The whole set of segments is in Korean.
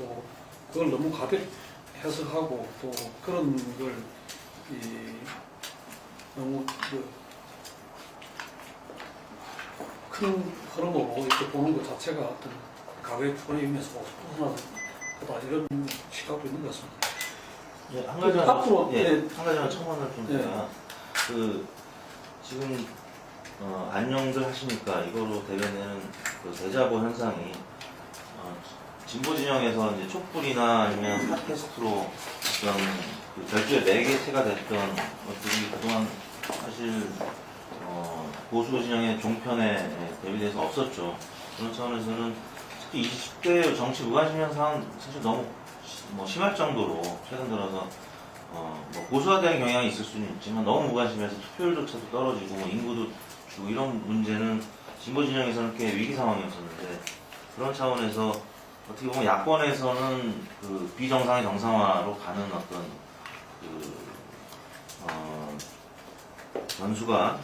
또 그걸 너무 가볍게 해석하고 또 그런 걸 너무 큰 흐름으로 이렇게 보는 것 자체가 어떤 가벼운 프레임에서 벗어나다 이런 시각도 있는 것 같습니다. 예, 한 가지만 앞으로 한 가지만 첨언을 좀 드려요. 지금 안녕들 하시니까 이거로 대변되는 그 대자보 현상이 진보 진영에서 이제 촛불이나 아니면 팟캐스트로 어떤 그 별주의 매개체가 됐던 것들이 그동안 사실 보수 진영의 종편에 대비돼서 없었죠. 그런 차원에서는 특히 20대 정치 무관심 현상은 사실 너무 심할 정도로 최근 들어서 뭐 보수화된 경향이 있을 수는 있지만 너무 무관심해서 투표율조차도 떨어지고 인구도 주고 이런 문제는 진보 진영에서는 꽤 위기 상황이었었는데 그런 차원에서 어떻게 보면 야권에서는 그 비정상의 정상화로 가는 어떤 변수가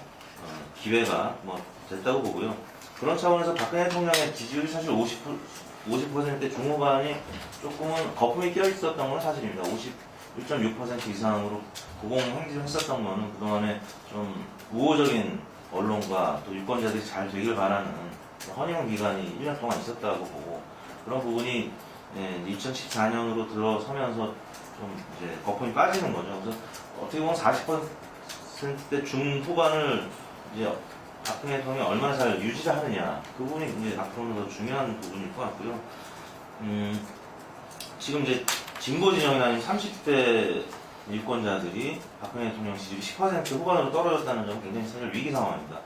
기회가 됐다고 보고요. 그런 차원에서 박근혜 대통령의 지지율이 사실 50% 중후반이 조금은 거품이 껴 있었던 건 사실입니다. 51.6% 이상으로 고공행진을 했었던 거는 그동안에 좀 우호적인 언론과 또 유권자들이 잘 되길 바라는 허니문 기간이 1년 동안 있었다고 보고 그런 부분이 2014년으로 들어서면서 좀 이제 거품이 빠지는 거죠. 그래서 어떻게 보면 40%대 중후반을 이제 박근혜 대통령이 얼마나 잘 유지를 하느냐 그 부분이 이제 앞으로는 더 중요한 부분일 것 같고요. 지금 이제 진보 진영이나 30대 유권자들이 박근혜 대통령 지지율이 10% 후반으로 떨어졌다는 점은 굉장히 사실 위기 상황입니다.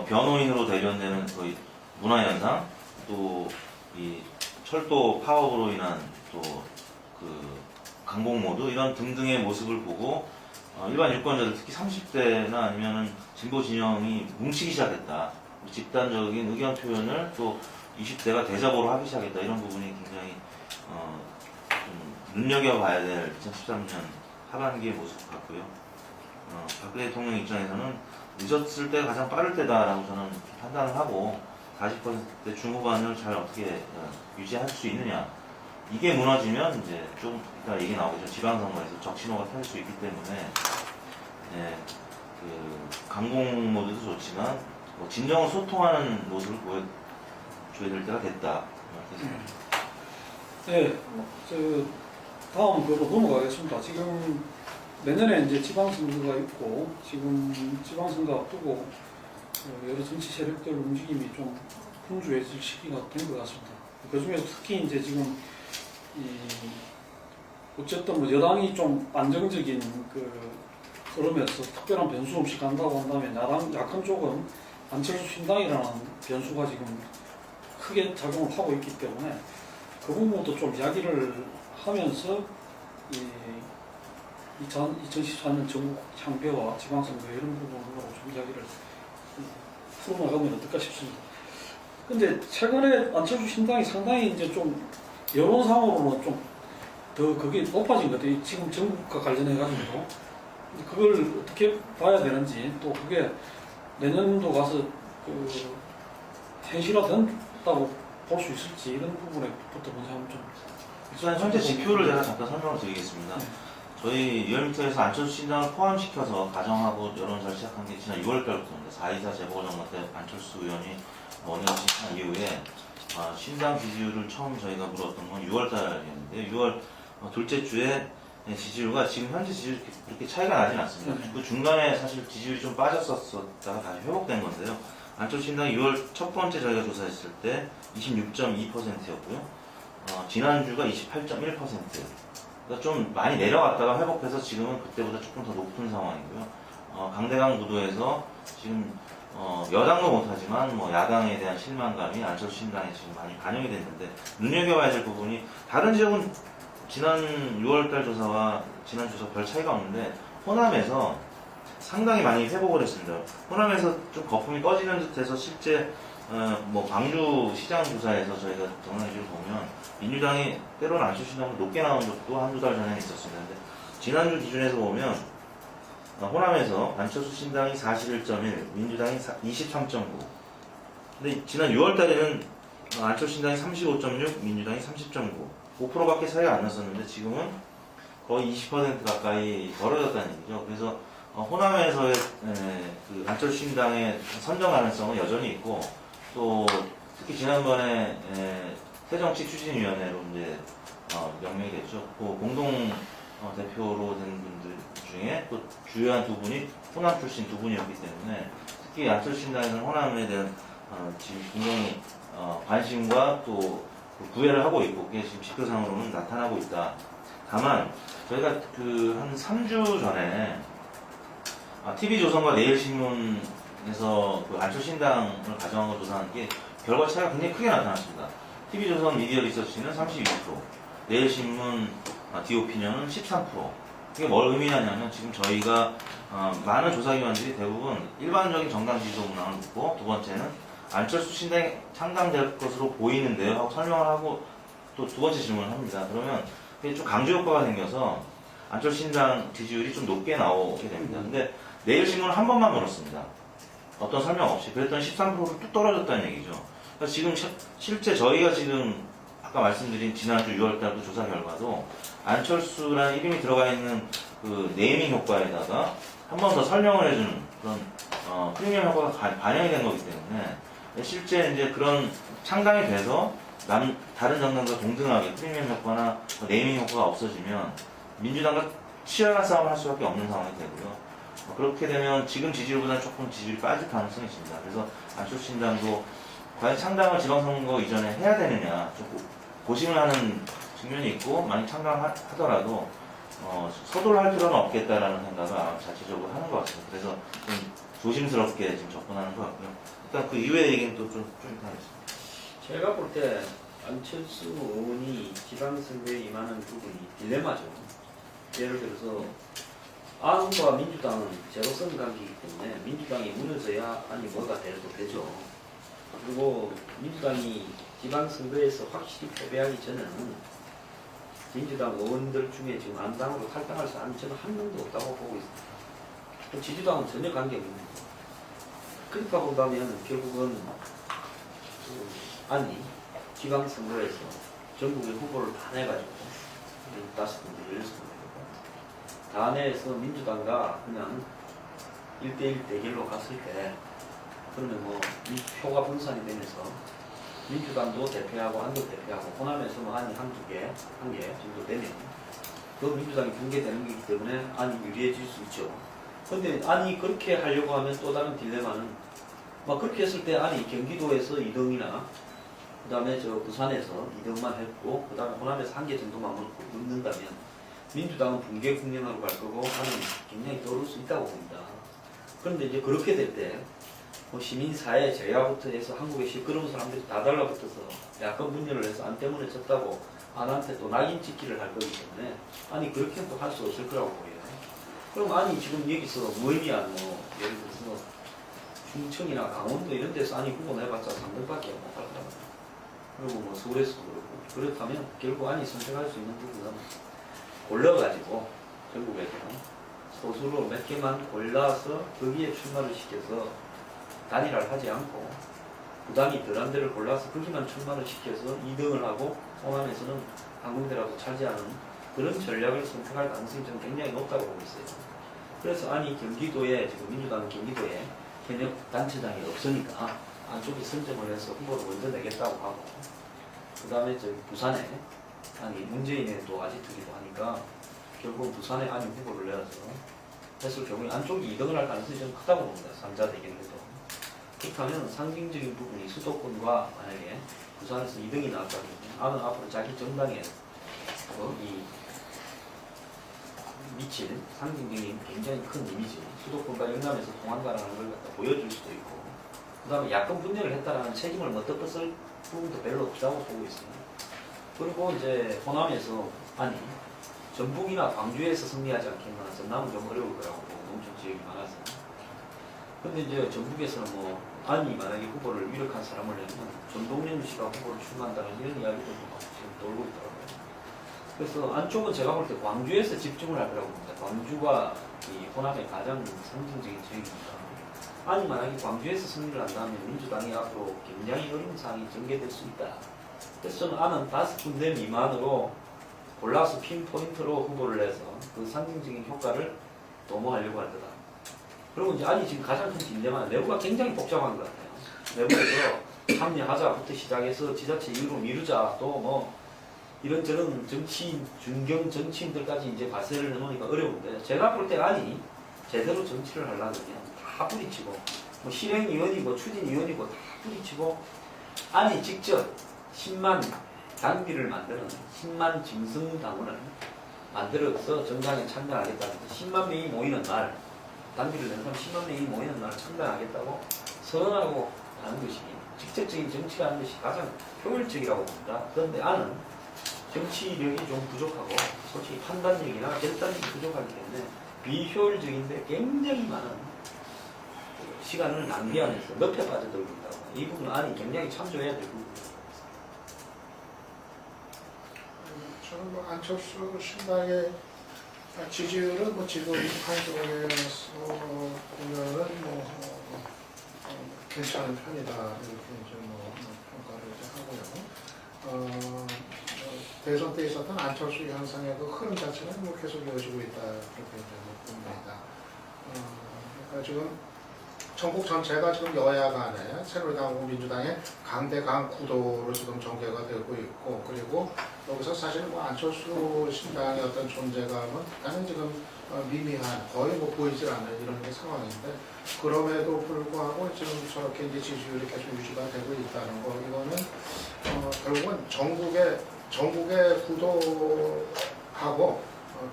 변호인으로 대변되는 거의 문화 현상, 또 이 철도 파업으로 인한 또 그 강공 모드 이런 등등의 모습을 보고 일반 유권자들 특히 30대나 아니면은 진보 진영이 뭉치기 시작했다. 집단적인 의견 표현을 또 20대가 대자보로 하기 시작했다. 이런 부분이 굉장히 좀 눈여겨봐야 될 2013년 하반기의 모습 같고요. 박근혜 대통령 입장에서는 늦었을 때 가장 빠를 때다라고 저는 판단을 하고 40%대 중후반을 잘 어떻게 유지할 수 있느냐. 이게 무너지면 이제 좀 이따 얘기 나오겠죠. 지방선거에서 적신호가 탈 수 있기 때문에 그 강공 모드도 좋지만 진정으로 소통하는 모습을 보여줘야 될 때가 됐다. 네, 다음 그로 넘어가겠습니다. 지금 내년에 이제 지방선거가 있고 지금 지방선거 앞두고 여러 정치 세력들 움직임이 좀 분주해질 시기가 된 것 같습니다. 그 중에서 특히 이제 지금 어쨌든 여당이 좀 안정적인 그 흐름에서 특별한 변수 없이 간다고 한다면 야당 쪽은 안철수 신당이라는 변수가 지금 크게 작용을 하고 있기 때문에 그 부분도 좀 이야기를 하면서 2014년 전국 향배와 지방선거 이런 부분으로 좀 이야기를 풀어나가면 어떨까 싶습니다. 근데 최근에 안철수 신당이 상당히 이제 좀 여론상으로는 좀 더 그게 높아진 것 같아요. 지금 전국과 관련해가지고 그걸 어떻게 봐야 되는지 또 그게 내년도 가서 그 현실화된다고 볼 수 있을지 이런 부분에부터 먼저 한번 좀 우선 현재 지표를 제가 잠깐 설명을 드리겠습니다. 저희 리얼미터에서 안철수 신당을 포함시켜서 가정하고 여론조사를 시작한 게 지난 6월달부터입니다. 4.24 재보궐선거 때 안철수 의원이 원외를 신청한 이후에 신당 지지율을 처음 저희가 물었던 건 6월달이었는데 6월 둘째 주에 지지율과 지금 현재 지지율이 그렇게 차이가 나진 않습니다. 그 중간에 사실 지지율이 좀 빠졌었다가 다시 회복된 건데요. 안철수 신당이 6월 첫 번째 저희가 조사했을 때 26.2%였고요. 지난주가 28.1%. 그러니까 좀 많이 내려갔다가 회복해서 지금은 그때보다 조금 더 높은 상황이고요. 강대강 구도에서 지금 여당도 못하지만 야당에 대한 실망감이 안철수 신당에 지금 많이 반영이 됐는데 눈여겨봐야 될 부분이 다른 지역은 지난 6월달 조사와 지난 조사 별 차이가 없는데 호남에서 상당히 많이 회복을 했습니다. 호남에서 좀 거품이 꺼지는 듯해서 실제 광주 시장 조사에서 저희가 정상지를 보면 민주당이 때로는 안철수 신당보다 높게 나온 적도 한두 달 전에 있었습니다. 근데 지난주 기준에서 보면 호남에서 안철수 신당이 41.1, 민주당이 23.9. 근데 지난 6월 달에는 안철신당이 35.6, 민주당이 30.9, 5%밖에 차이가 안 났었는데 지금은 거의 20% 가까이 벌어졌다는 얘기죠. 그래서 호남에서의 그 안철신당의 선정 가능성은 여전히 있고, 또 특히 지난번에 새정치추진위원회로 이제 명명이 됐죠. 그 공동 대표로 된 분들 중에 또 주요한 두 분이 호남 출신 두 분이었기 때문에 특히 안철신당에서는 호남에 대한 지금 굉장히 관심과 또 구애를 하고 있고, 그게 지금 지표상으로는 나타나고 있다. 다만 저희가 그 한 3주 전에 TV조선과 내일신문에서 그 안철신당을 가정한 걸 조사한 게 결과 차이가 굉장히 크게 나타났습니다. TV조선 미디어 리서치는 32%, 내일신문 디오피니언은 13%. 이게 뭘 의미하냐면 지금 저희가 많은 조사기관들이 대부분 일반적인 정당 지지도 문항을 묻고, 두 번째는 안철수 신당이 창당될 것으로 보이는데요 하고 설명을 하고 또 두 번째 질문을 합니다. 그러면 이게 좀 강조 효과가 생겨서 안철수 신당 지지율이 좀 높게 나오게 됩니다. 근데 내일신문은 한 번만 물었습니다. 어떤 설명 없이. 그랬더니 13%로 뚝 떨어졌다는 얘기죠. 그러니까 지금 실제 저희가 지금 아까 말씀드린 지난주 6월달도 조사 결과도 안철수라는 이름이 들어가 있는 그 네이밍 효과에다가 한 번 더 설명을 해주는 그런 프리미엄 효과가 반영이 된 거기 때문에 실제 이제 그런 창당이 돼서 다른 정당과 동등하게 프리미엄 효과나 네이밍 효과가 없어지면 민주당과 치열한 싸움을 할 수밖에 없는 상황이 되고요. 그렇게 되면 지금 지지율보다는 조금 지지율이 빠질 가능성이 있습니다. 그래서 안철수 신당도 과연 창당을 지방선거 이전에 해야 되느냐 좀 고심을 하는 측면이 있고, 만약 창당을 하더라도 서두를 할 필요는 없겠다라는 생각을 아마 자체적으로 하는 것 같습니다. 그래서 좀 조심스럽게 지금 접근하는 것 같고요. 일단 그 이외의 얘기는 또 좀 이따 하겠습니다. 제가 볼 때 안철수 의원이 지방선거에 임하는 부분이 딜레마죠. 예를 들어서 안과 민주당은 제로선 관계이기 때문에 민주당이 무너져야 안이 뭐가 돼도 되죠. 그리고 민주당이 지방선거에서 확실히 패배하기 전에는 민주당 의원들 중에 지금 안당으로 탈당할 사람이 저는 한 명도 없다고 보고 있습니다. 지지당은 전혀 관계없는 거죠. 그러니까 본다면 결국은 안이 지방선거에서 전국의 후보를 다 내가지고 15군데, 16군데 다 내서 민주당과 그냥 1대1 대결로 갔을 때, 그러면 뭐 표가 분산이 되면서 민주당도 대표하고 안도 대표하고 호남에서 뭐 안이 한 개 정도 되면 그 민주당이 붕괴되는 거기 때문에 안이 유리해질 수 있죠. 근데 안이 그렇게 하려고 하면 또 다른 딜레마는 막 그렇게 했을 때 안이 경기도에서 2등이나 그 다음에 저 부산에서 2등만 했고 그 다음에 호남에서 1개 정도만 넣는다면 민주당은 붕괴 국면으로 갈 거고 안은 굉장히 떨어질 수 있다고 봅니다. 그런데 이제 그렇게 될 때 뭐 시민사회 제야부터 해서 한국의 시끄러운 사람들이 다 달라붙어서 야권 분열을 해서 안 때문에 졌다고 안한테 또 낙인 찍기를 할 거기 때문에 아니 그렇게는 또 할 수 없을 거라고 보여요. 그럼 아니 지금 여기서 무의미한 뭐 예를 들어서 충청이나 강원도 이런 데서 아니 후보 내봤자 3등밖에 못 갈 거라고. 그리고 뭐 서울에서도 그렇고. 그렇다면 결국 아니 선택할 수 있는 부분은 골라가지고 전국에서 소수로 몇 개만 골라서 거기에 출마를 시켜서 단일화를 하지 않고 부담이 덜한 데를 골라서 거기만 출마를 시켜서 2등을 하고 호남에서는 한 군데라도 차지하는 그런 전략을 선택할 가능성이 저는 굉장히 높다고 보고 있어요. 그래서 아니 경기도에 지금 민주당은 경기도에 현역 단체장이 없으니까 안쪽에 선점을 해서 후보를 먼저 내겠다고 하고 그 다음에 저기 부산에 아니 문재인의 또 아지트기도 하니까 결국 부산에 아니 후보를 내어서 했을 경우에 안쪽이 2등을 할 가능성이 좀 크다고 봅니다. 3자 대결에도. 그렇다면 상징적인 부분이 수도권과 만약에 부산에서 2등이 나왔다면 아는 앞으로 자기 정당에 이 미칠 상징적인 굉장히 큰 이미지, 수도권과 영남에서 통한다라는 걸 갖다 보여줄 수도 있고, 그 다음에 야권 분열을 했다라는 책임을 뭐 덮었을 부분도 별로 없다고 보고 있습니다. 그리고 이제 호남에서 아니 전북이나 광주에서 승리하지 않겠나, 전남은 좀 어려울 거라고 보고 농촌 지역이 많아서. 근데 이제 전북에서는 뭐 안이 만약에 후보를 유력한 사람을 내면 전동연 씨가 후보를 출마한다는 이런 이야기도 지금 돌고 있더라고요. 그래서 안쪽은 제가 볼 때 광주에서 집중을 할 거라고 봅니다. 광주가 이 호남의 가장 상징적인 지역이니까 아니 만약에 광주에서 승리를 한다면 민주당이 앞으로 굉장히 어려운 상황이 전개될 수 있다. 그래서 저는 안은 5군데 미만으로 골라서 핀포인트로 후보를 내서 그 상징적인 효과를 도모하려고 할 거다. 그리고 이제 안이 지금 가장 큰 딜레마는 내부가 굉장히 복잡한 것 같아요. 내부에서 합리하자부터 시작해서 지자체 이후로 미루자 또 뭐 이런저런 정치인, 중견 정치인들까지 이제 발세를 해놓으니까 어려운데 제가 볼 때 안이 제대로 정치를 하려면 다 뿌리치고 뭐 실행위원이고 추진위원이고 다 뿌리치고 안이 직접 10만 당비를 만드는 10만 짐승당원을 만들어서 정당에 참여하겠다는 10만 명이 모이는 날 당비를 낸 사람 10만 명이 모이는 날 참여하겠다고 선언하고 하는 것이 직접적인 정치를 하는 것이 가장 효율적이라고 봅니다. 그런데 안은 정치력이 좀 부족하고 솔직히 판단력이나 결단력이 부족하기 때문에 비효율적인데 굉장히 많은 시간을 낭비하면서 늪에 빠져들고 있다고. 이 부분은 안이 굉장히 참조해야 될 부분입니다. 저는 뭐 안철수 신당의 지지율은 뭐 지금 한쪽에서 보면은 괜찮은 편이다 이렇게 이제 평가를 이제 하고요. 대선 때 있었던 안철수 현상의 그 흐름 자체는 뭐 계속 이어지고 있다 그렇게 이제 봅니다. 그러니까 지금 전국 전체가 지금 여야 간에 새누리당하고 민주당의 강대강 구도로 지금 전개가 되고 있고, 그리고 여기서 사실은 뭐 안철수 신당의 어떤 존재감은 약간 지금 미미한, 거의 뭐 보이질 않는 이런 게 상황인데, 그럼에도 불구하고 지금 저렇게 이제 지지율이 계속 유지가 되고 있다는 거, 이거는 결국은 전국의 구도하고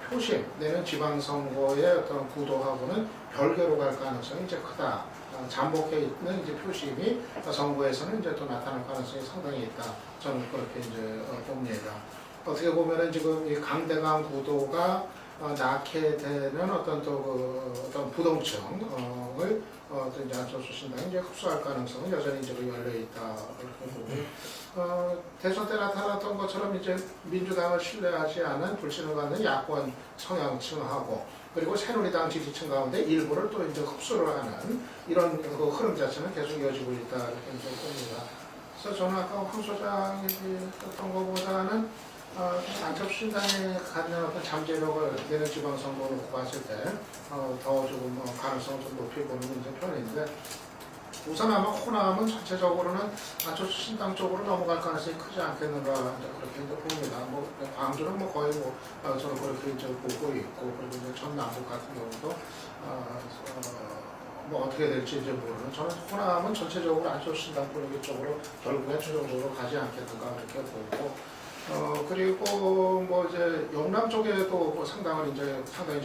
표심 내는 지방선거의 어떤 구도하고는 별개로 갈 가능성이 이제 크다. 잠복해 있는 이제 표심이 선거에서는 이제 또 나타날 가능성이 상당히 있다. 저는 그렇게 이제 봅니다. 어떻게 보면은 지금 이 강대강 구도가 낳게 되는 어떤 어떤 부동층을 어떤 이제 안철수 신당이 이제 흡수할 가능성은 여전히 이제 열려 있다. 그렇게 보고 대선 때 나타났던 것처럼 이제 민주당을 신뢰하지 않은 불신을 갖는 야권 성향층하고 그리고 새누리당 지지층 가운데 일부를 또 이제 흡수를 하는 이런 그 흐름 자체는 계속 이어지고 있다 이렇게 이제 봅니다. 그래서 저는 아까 황 소장이 했던 것보다는 안철수 신당이 갖는 어떤 잠재력을 내는 지방선거로 봤을 때 더 조금 가능성을 좀 높이 보는 이제 편인데, 우선 아마 호남은 전체적으로는 안철수 신당 쪽으로 넘어갈 가능성이 크지 않겠는가 이제 그렇게 이제 봅니다. 뭐 광주는 뭐 거의 뭐 저는 그렇게 이제 보고 있고, 그리고 이제 전남북 같은 경우도 뭐 어떻게 될지 이제 모르는, 저는 호남은 전체적으로 안철수 신당 분위기 쪽으로 결국엔 최종적으로 가지 않겠는가 이렇게 보고, 그리고 뭐 이제 영남 쪽에도 뭐 상당히 이제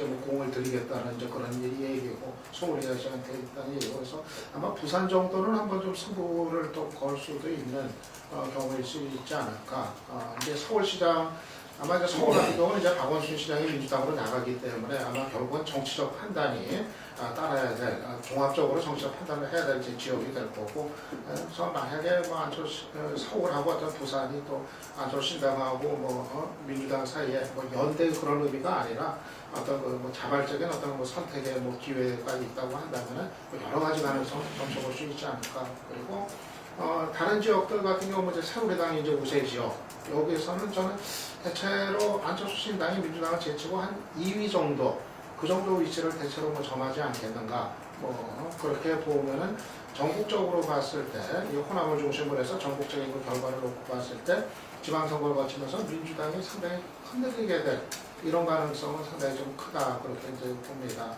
뭐 공을 들이겠다는 이제 그런 얘기고, 소홀히 하지 않게 있다는 얘기고, 그래서 아마 부산 정도는 한번 좀 승부를 또 걸 수도 있는 경우일 수 있지 않을까. 이제 서울시장, 아마 이제 서울 같은 경우는 이제 박원순 시장이 민주당으로 나가기 때문에 아마 결국은 정치적 판단이 따라야 될, 종합적으로 정치적 판단을 해야 될 지역이 될 거고, 그래서 만약에 뭐 안철수 서울하고 어떤 부산이 또 안철수 신당하고 뭐 민주당 사이에 뭐 연대 그런 의미가 아니라 어떤 뭐 자발적인 어떤 뭐 선택의 뭐 기회가 있다고 한다면은 뭐 여러 가지 가능성을 점쳐볼 수 있지 않을까. 그리고 다른 지역들 같은 경우 이제 새누리당이 이제 우세 지역, 여기서는 저는 대체로 안철수 신당이 민주당을 제치고 한 2위 정도, 그 정도 위치를 대체로 뭐 점하지 않겠는가. 뭐 그렇게 보면은 전국적으로 봤을 때, 이 호남을 중심으로 해서 전국적인 그 결과를 놓고 봤을 때 지방선거를 거치면서 민주당이 상당히 흔들리게 될 이런 가능성은 상당히 좀 크다 그렇게 이제 봅니다.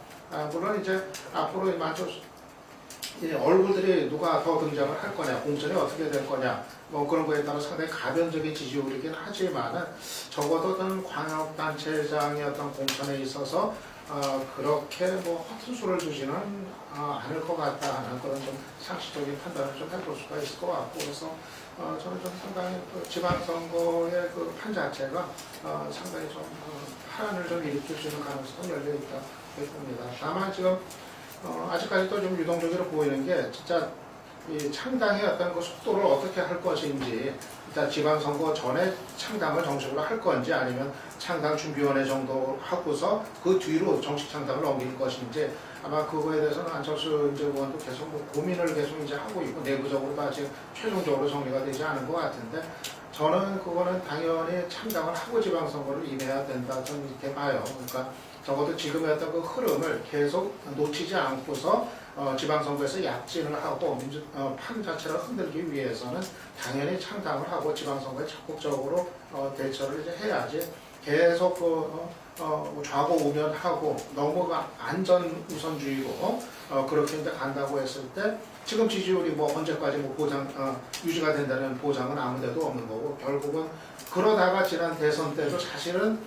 물론 이제 앞으로 이 안철수 얼굴들이 누가 더 등장을 할 거냐, 공천이 어떻게 될 거냐, 뭐 그런 거에 따라 상당히 가변적인 지지율이긴 하지만은 적어도 어떤 광역단체장의 어떤 공천에 있어서 그렇게 뭐 허튼 수를 두지는 않을 것 같다 하는 그런 좀 상식적인 판단을 좀 해볼 수가 있을 것 같고, 그래서 저는 좀 상당히 그 지방선거의 그 판 자체가 상당히 좀 파란을 좀 일으킬 수 있는 가능성은 열려 있다 봅니다. 다만 지금 아직까지도 좀 유동적으로 보이는 게, 진짜 이 창당의 어떤 그 속도를 어떻게 할 것인지, 일단 지방선거 전에 창당을 정식으로 할 건지 아니면 창당 준비위원회 정도 하고서 그 뒤로 정식 창당을 넘길 것인지, 아마 그거에 대해서는 안철수 이제 의원도 계속 뭐 고민을 계속 이제 하고 있고 내부적으로 아직 최종적으로 정리가 되지 않은 것 같은데, 저는 그거는 당연히 창당을 하고 지방선거를 임해야 된다 저는 이렇게 봐요. 그러니까 적어도 지금의 어떤 그 흐름을 계속 놓치지 않고서 지방선거에서 약진을 하고 판 자체를 흔들기 위해서는 당연히 창당을 하고 지방선거에 적극적으로 대처를 이제 해야지, 계속 좌고 우면하고 너무 안전 우선주의로 그렇게 이제 간다고 했을 때 지금 지지율이 뭐 언제까지 뭐 보장 유지가 된다는 보장은 아무데도 없는 거고, 결국은 그러다가 지난 대선 때도 사실은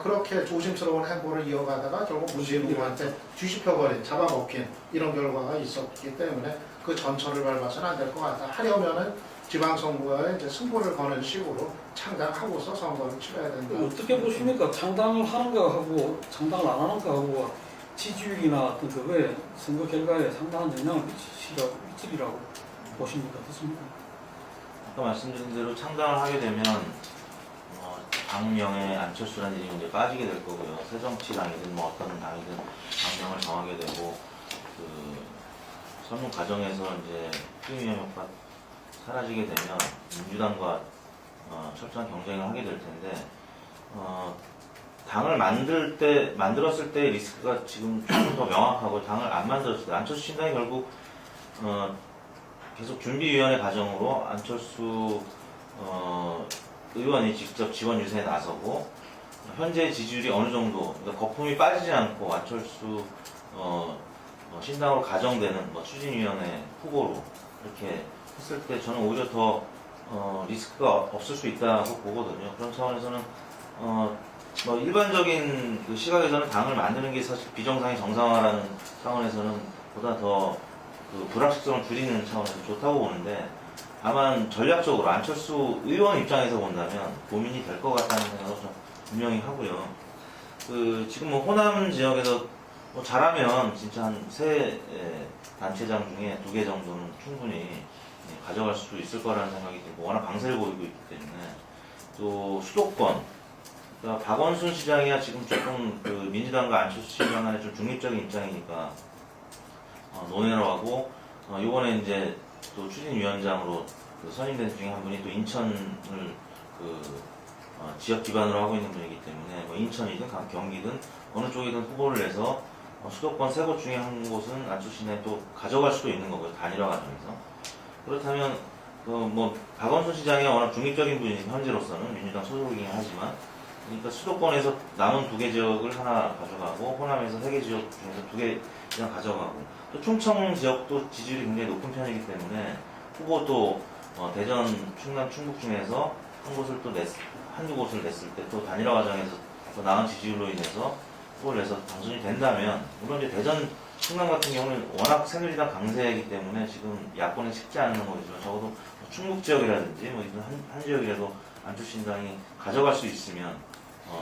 그렇게 조심스러운 행보를 이어가다가 결국 문재인 후보한테 뒤집혀버린, 잡아먹힌 이런 결과가 있었기 때문에 그 전철을 밟아서는 안 될 것 같다. 하려면은 지방선거에 이제 승부를 거는 식으로 창당하고서 선거를 치러야 된다. 어떻게 보십니까? 창당을 하는 거하고 창당을 안 하는 거하고 지지율이나 어떤 그거에 선거 결과에 상당한 영향을 미치리라고 보십니까? 어떻습니까? 아까 말씀드린 대로 창당을 하게 되면 당명에 안철수라는 이름이 이제 빠지게 될 거고요. 새정치당이든 뭐 어떤 당이든 당명을 정하게 되고, 그 선거 과정에서 이제 투명 효과 사라지게 되면 민주당과 철저한 경쟁을 하게 될 텐데, 당을 만들었을 때 리스크가 지금 조금 더 명확하고, 당을 안 만들었을 때 안철수 신당이 결국 계속 준비위원회 과정으로 안철수 의원이 직접 지원 유세에 나서고, 현재 지지율이 어느 정도, 그러니까 거품이 빠지지 않고 안철수 신당으로 가정되는 뭐 추진위원회 후보로 이렇게 했을 때 저는 오히려 더 리스크가 없을 수 있다고 보거든요. 그런 차원에서는 뭐 일반적인 그 시각에서는 당을 만드는 게 사실 비정상의 정상화라는 차원에서는 보다 더 그 불확실성을 줄이는 차원에서 좋다고 보는데, 다만 전략적으로 안철수 의원 입장에서 본다면 고민이 될 것 같다는 생각을 좀 분명히 하고요. 그 지금 뭐 호남 지역에서 뭐 잘하면 진짜 한 세 단체장 중에 2개 정도는 충분히 가져갈 수 있을 거라는 생각이 들고, 워낙 강세를 보이고 있기 때문에. 또 수도권, 그러니까 박원순 시장이야 지금 조금 그 민주당과 안철수 시장 간에 좀 중립적인 입장이니까 논의를 하고, 요번에 이제 또 추진위원장으로 그 선임된 중에 한 분이 또 인천을 그 지역 기반으로 하고 있는 분이기 때문에 뭐 인천이든 경기든 어느 쪽이든 후보를 내서 수도권 세 곳 중에 한 곳은 안철수 시장이 또 가져갈 수도 있는 거고요. 단일화 과정에서. 그렇다면 뭐 박원순 시장이 워낙 중립적인 분이니까 현재로서는 민주당 소속이긴 하지만, 그러니까 수도권에서 남은 2개 지역을 하나 가져가고, 호남에서 3개 지역 중에서 2개 그냥 가져가고, 또 충청 지역도 지지율이 굉장히 높은 편이기 때문에 후보도 대전, 충남, 충북 중에서 한두 곳을 냈을 때 또 단일화 과정에서 더 나은 지지율로 인해서 후보를 내서 당선이 된다면, 물론 이제 대전, 충남 같은 경우는 워낙 새누리당 강세이기 때문에 지금 야권에 쉽지 않은 거지만, 적어도 충북 지역이라든지 뭐 한 지역이라도 안철수 신당이 가져갈 수 있으면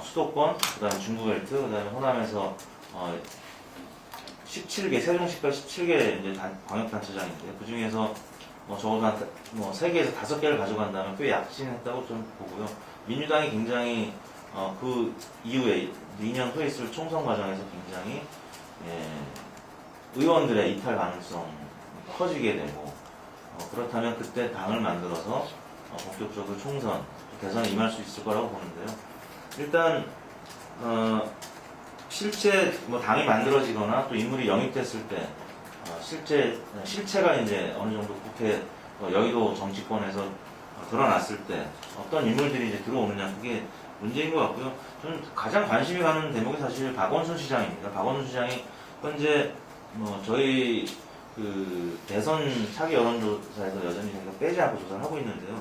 수도권, 그 다음에 중부벨트, 그 다음에 호남에서 17개, 세종시까지 17개 이제 광역단체장인데, 그 중에서 적어도 한 3개에서 5개를 가져간다면 꽤 약진했다고 좀 보고요. 민주당이 굉장히 그 이후에 2년 후에 있을 총선 과정에서 굉장히 의원들의 이탈 가능성이 커지게 되고, 그렇다면 그때 당을 만들어서 본격적으로 총선, 대선에 임할 수 있을 거라고 보는데요. 일단 실제 뭐 당이 만들어지거나 또 인물이 영입됐을 때 실체가 이제 어느 정도 국회 여의도 정치권에서 드러났을 때 어떤 인물들이 이제 들어오느냐, 그게 문제인 것 같고요. 저는 가장 관심이 가는 대목이 사실 박원순 시장입니다. 박원순 시장이 현재 저희 그 대선 차기 여론조사에서 여전히 저희가 빼지 않고 조사를 하고 있는데요.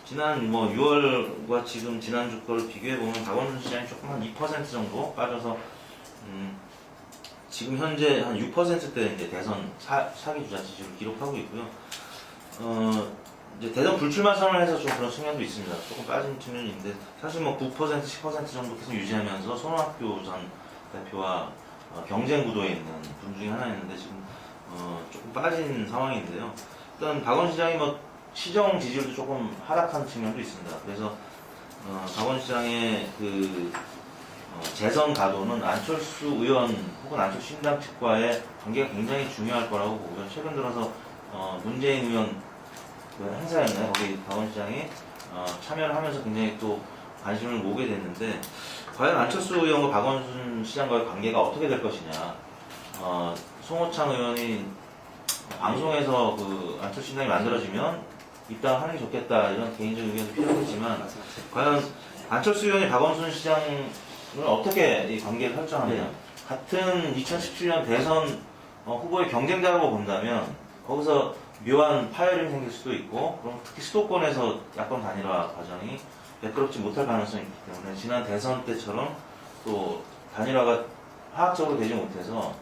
지난 6월과 지금 지난주 걸 비교해 보면 박원순 시장이 조금 한 2% 정도 빠져서 지금 현재 한 6%대 이제 대선 차기 주자 지지를 기록하고 있고요. 이제 대선 불출마 선언을 해서 좀 그런 측면도 있습니다. 조금 빠진 측면인데, 사실 뭐 9%, 10% 정도 계속 유지하면서 손학규 전 대표와 경쟁 구도에 있는 분 중에 하나였는데 지금 조금 빠진 상황인데요. 일단 박원 시장이 뭐 시정 지지율도 조금 하락한 측면도 있습니다. 그래서 박원 시장의 그 재선 가도는 안철수 의원 혹은 안철수 신당 측과의 관계가 굉장히 중요할 거라고 보고요. 최근 들어서 문재인 의원 그 행사였나요? 거기 박원 시장이 참여를 하면서 굉장히 또 관심을 모으게 됐는데 과연 안철수 의원과 박원순 시장과의 관계가 어떻게 될 것이냐. 송호창 의원이 방송에서 그 안철수 신당이 만들어지면 입당하는 게 좋겠다 이런 개인적인 의견도 필요하겠지만 과연 안철수 의원이 박원순 시장을 어떻게 이 관계를 설정하느냐. 같은 2017년 대선 후보의 경쟁자라고 본다면 거기서 묘한 파열음이 생길 수도 있고 그럼 특히 수도권에서 야권 단일화 과정이 매끄럽지 못할 가능성이 있기 때문에 지난 대선 때처럼 또 단일화가 화학적으로 되지 못해서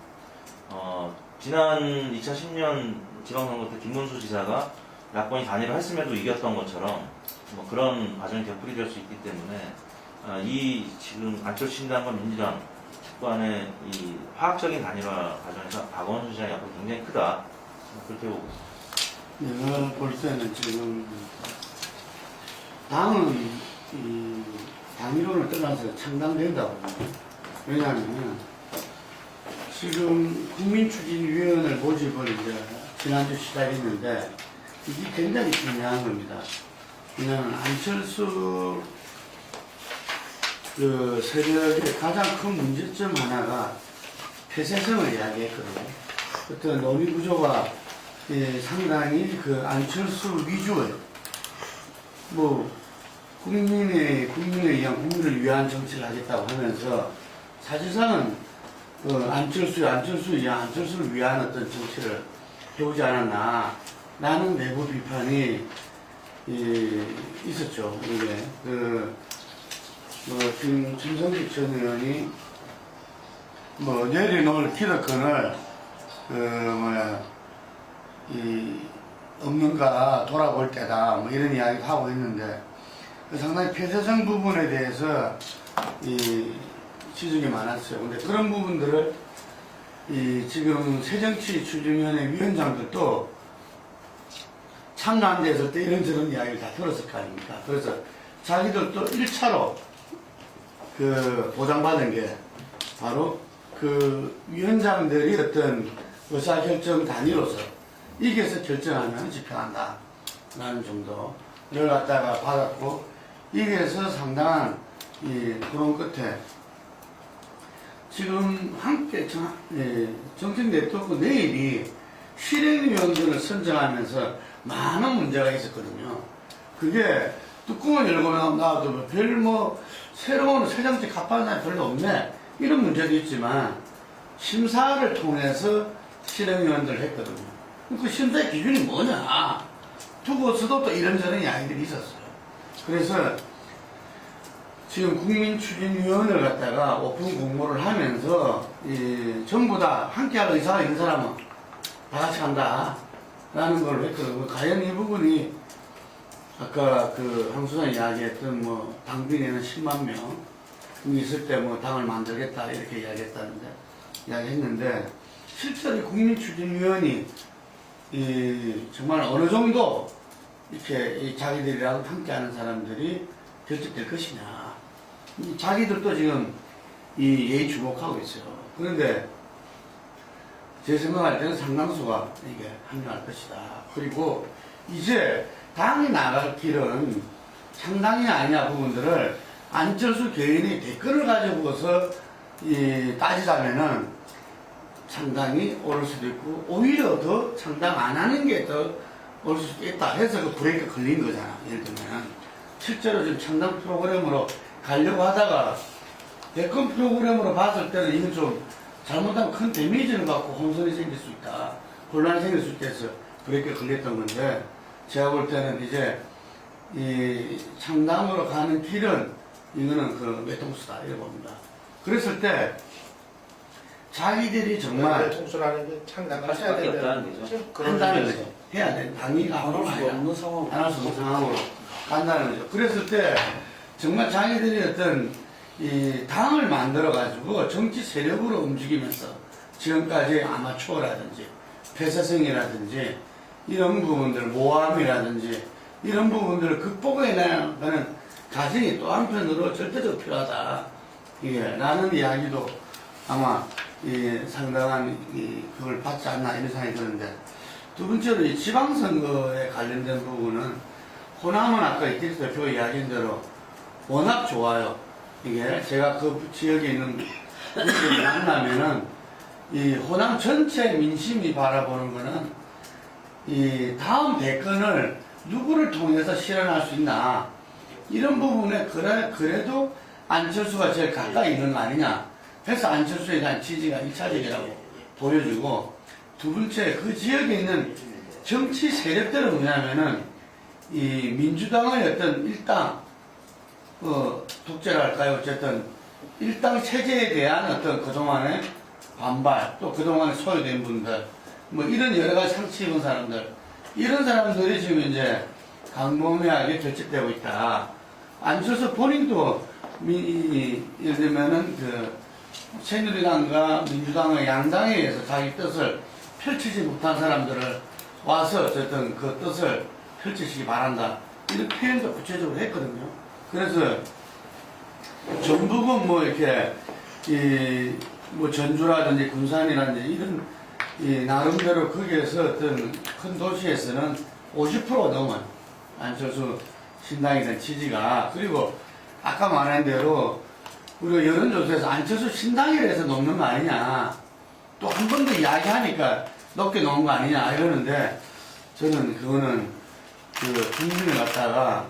지난 2010년 지방선거 때 김문수 지사가 야권이 단일화 했음에도 이겼던 것처럼 뭐 그런 과정이 되풀이될 수 있기 때문에 이 지금 안철수 신당과 민주당 간의 이 화학적인 단일화 과정에서 박원순 시장의 역할이 굉장히 크다. 그렇게 보고 있습니다. 내가 볼 때는 지금 당은 이 당이론을 떠나서 창당된다고 봅니다. 왜냐하면 지금 국민추진위원회를 모집을 이제 지난주 시작했는데 이게 굉장히 중요한 겁니다. 왜냐하면 안철수 그 세력의 가장 큰 문제점 하나가 폐쇄성을 이야기했거든요. 어떤 논의 구조가 상당히 그 안철수 위주의 뭐 국민을 위한 국민을 위한 정치를 하겠다고 하면서 사실상은 안철수를 위한 어떤 정치를 해오지 않았나 라는 내부 비판이 있었죠. 이게 김성식 전 의원이 내려놓을 기득권을 없는가 돌아볼 때다 뭐 이런 이야기를 하고 있는데 상당히 폐쇄성 부분에 대해서 지적이 많았어요. 근데 그런 부분들을 지금 새정치추진위원회 위원장들도 참여한 데서 때 이런저런 이야기를 다 들었을 거 아닙니까? 그래서 자기들도 1차로 보장받은 게 바로 그 위원장들이 어떤 의사결정 단위로서 이겨서 결정하면 집행한다 라는 정도를 갖다가 받았고 이게서 상당한 토론 끝에 지금 함께 정책 냅두고 내일이 실행위원들을 선정하면서 많은 문제가 있었거든요. 그게 뚜껑을 열고 나와도 새로운 새정치 갑판이 별로 없네 이런 문제도 있지만 심사를 통해서 실행위원들을 했거든요. 그 심사의 기준이 뭐냐 두고서도 또 이런저런 이야기들이 있었어요. 그래서 지금 국민추진위원회를 갖다가 오픈 공모를 하면서 전부 다 함께할 의사가 있는 사람은 다 같이 간다 라는 걸 했거든요. 과연 이 부분이 아까 황수산 이야기했던 당비내는 10만 명 있을 때 당을 만들겠다 이렇게 이야기했는데 실제로 국민추진위원이 정말 어느 정도 이렇게 자기들이랑 함께하는 사람들이 결집될 것이냐. 자기들도 지금 예의 주목하고 있어요. 그런데 제 생각할 때는 상당수가 이게 합류할 것이다. 그리고 이제 당이 나갈 길은 상당히 아니냐 부분들을 안철수 개인의 댓글을 가지고서 따지자면은 상당히 오를 수도 있고 오히려 더 창당 안 하는 게 더 올 수도 있다 해서 그 브레이크가 걸린 거잖아. 예를 들면 실제로 지금 창당 프로그램으로 가려고 하다가 대권 프로그램으로 봤을 때는 이건 좀 잘못하면 큰 데미지를 받고 혼선이 생길 수 있다. 혼란이 생길 수 있다 해서 브레이크가 걸렸던 건데 제가 볼 때는 이제 이 창당으로 가는 길은 이거는 외통수다 이렇게 봅니다. 그랬을 때 자기들이 정말 통수라는 게 창당을 할 수밖에 해야 없다는 된다는 거죠. 한다는 거죠. 해야 돼. 당이 안 할 수가 없는 상황. 안 할 수 없는 상황으로 간다는 거죠. 그랬을 때 정말 자기들이 어떤 이 당을 만들어 가지고 정치 세력으로 움직이면서 지금까지 아마추어라든지 폐쇄성이라든지 이런 부분들, 모함이라든지 이런 부분들을 극복해내야 하는 과정이 또 한편으로 절대적으로 필요하다. 이게 라는 이야기도 아마 상당한 그걸 받지 않나 이런 생각이 드는데, 두 번째로 이 지방선거에 관련된 부분은 호남은 아까 이태리 대표 이야기한 대로 워낙 좋아요. 이게 제가 그 지역에 있는 분들이 만나면은 이 호남 전체 민심이 바라보는 거는 이 다음 대권을 누구를 통해서 실현할 수 있나, 이런 부분에 그래도 안철수가 제일 가까이 있는 거 아니냐. 그래서 안철수에 대한 지지가 1차적이라고 보여주고, 두 번째 그 지역에 있는 정치 세력들은 뭐냐면은 이 민주당의 어떤 일당 독재랄까요, 어쨌든 일당 체제에 대한 어떤 그동안의 반발, 또 그동안에 소외된 분들, 뭐 이런 여러 가지 상처 입은 사람들, 이런 사람들이 지금 이제 강경하게 결집되고 있다. 안철수 본인도 예를 들면은 그 새누리당과 민주당의 양당에 의해서 자기 뜻을 펼치지 못한 사람들을 와서 어쨌든 그 뜻을 펼치시기 바란다, 이런 표현도 구체적으로 했거든요. 그래서 전북은 뭐 이렇게 뭐 전주라든지 군산이라든지 이런 나름대로 거기에서 어떤 큰 도시에서는 50% 넘은 안철수 신당에 대한 지지가, 그리고 아까 말한 대로 우리가 여론조사에서 안철수 신당이라 해서 높는 거 아니냐, 또 한 번 더 이야기하니까 높게 놓은 거 아니냐 이러는데, 저는 그거는 그 국민을 갖다가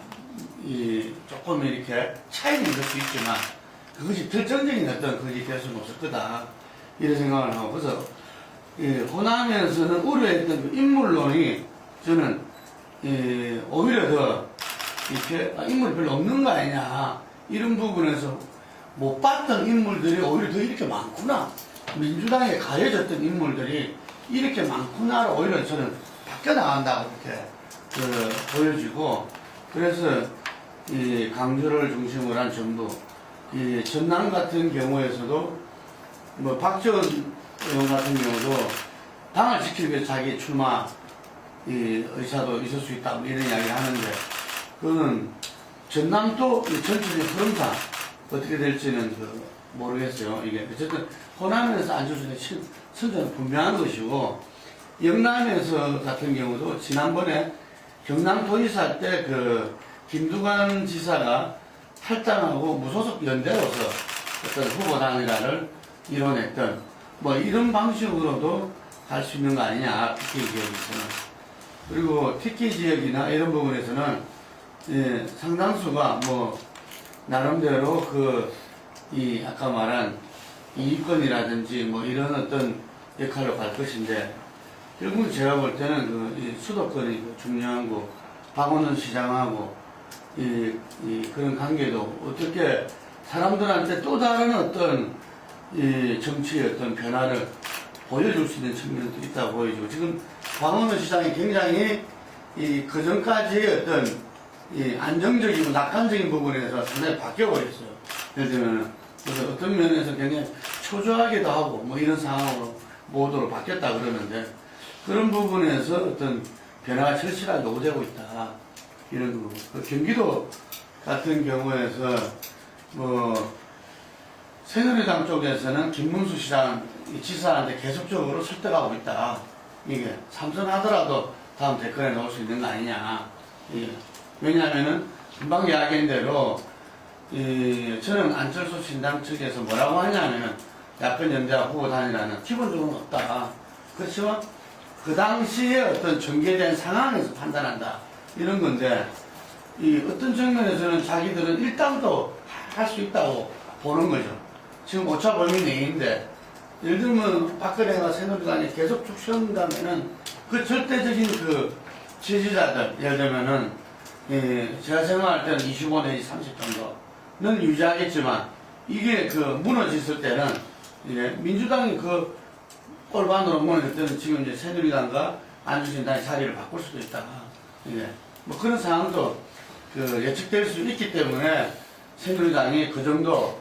조금 이렇게 차이는 있을 수 있지만 그것이 결정적인 어떤 그것이 될 수는 없을 거다, 이런 생각을 하고, 그래서 호남에서는 우려했던 그 인물론이 저는 오히려 더 이렇게 인물이 별로 없는 거 아니냐, 이런 부분에서 못 봤던 인물들이 오히려 더 이렇게 많구나, 민주당에 가해졌던 인물들이 이렇게 많구나로 오히려 저는 바뀌어 나간다고 이렇게 보여지고, 그래서 이 강주를 중심으로 한 전북, 이 전남 같은 경우에서도 뭐 박지원 의원 같은 경우도 당을 지키기 위해 자기 출마 의사도 있을 수 있다, 뭐 이런 이야기 하는데, 그거는 전남도 전체적인 흐름상 어떻게 될지는 모르겠어요. 이게 어쨌든 호남에서 안철수의 선전은 분명한 것이고, 영남에서 같은 경우도 지난번에 경남도지사 때 그 김두관 지사가 탈당하고 무소속 연대로서 어떤 후보단일화를 이뤄냈던 뭐 이런 방식으로도 갈 수 있는 거 아니냐, TK 지역에서는. 그리고 TK 지역이나 이런 부분에서는 상당수가 뭐 나름대로 아까 말한 이익권이라든지 뭐 이런 어떤 역할로 갈 것인데, 결국 제가 볼 때는 이 수도권이 중요한 거, 박원순 시장하고 그런 관계도 어떻게 사람들한테 또 다른 어떤 정치의 어떤 변화를 보여줄 수 있는 측면도 있다고 보여지고, 지금 박원순 시장이 굉장히 그전까지의 어떤 안정적이고 낙관적인 부분에서 상당히 바뀌어버렸어요. 예를 들면, 그래서 어떤 면에서 굉장히 초조하기도 하고 뭐 이런 상황으로 모두로 바뀌었다 그러는데, 그런 부분에서 어떤 변화가 절실하게 오되고 있다, 이런 부분. 경기도 같은 경우에서 뭐 새누리당 쪽에서는 김문수 시장 지사한테 계속적으로 설득하고 있다. 이게 삼선하더라도 다음 대권에 넣을 수 있는 거 아니냐. 왜냐하면은 금방 이야기한 대로 저는 안철수 신당 측에서 뭐라고 하냐면은 야권 연대와 후보 단일화는 기본적으로 없다. 그렇지만 그 당시에 어떤 전개된 상황에서 판단한다, 이런 건데, 어떤 측면에서는 자기들은 일당도 할 수 있다고 보는 거죠. 지금 오차 범위 내인데, 예를 들면 박근혜가 새누리당에 계속 쭉 쉬었다면은 그 절대적인 그 지지자들, 예를 들면은 제가 생각할 때는 25 내지 30 정도는 유지하겠지만, 이게 무너졌을 때는 민주당이 꼴반으로 무너질 때는 지금 이제 새누리당과 안주신당의 자리를 바꿀 수도 있다. 뭐 그런 상황도 예측될 수 있기 때문에 새누리당이 그 정도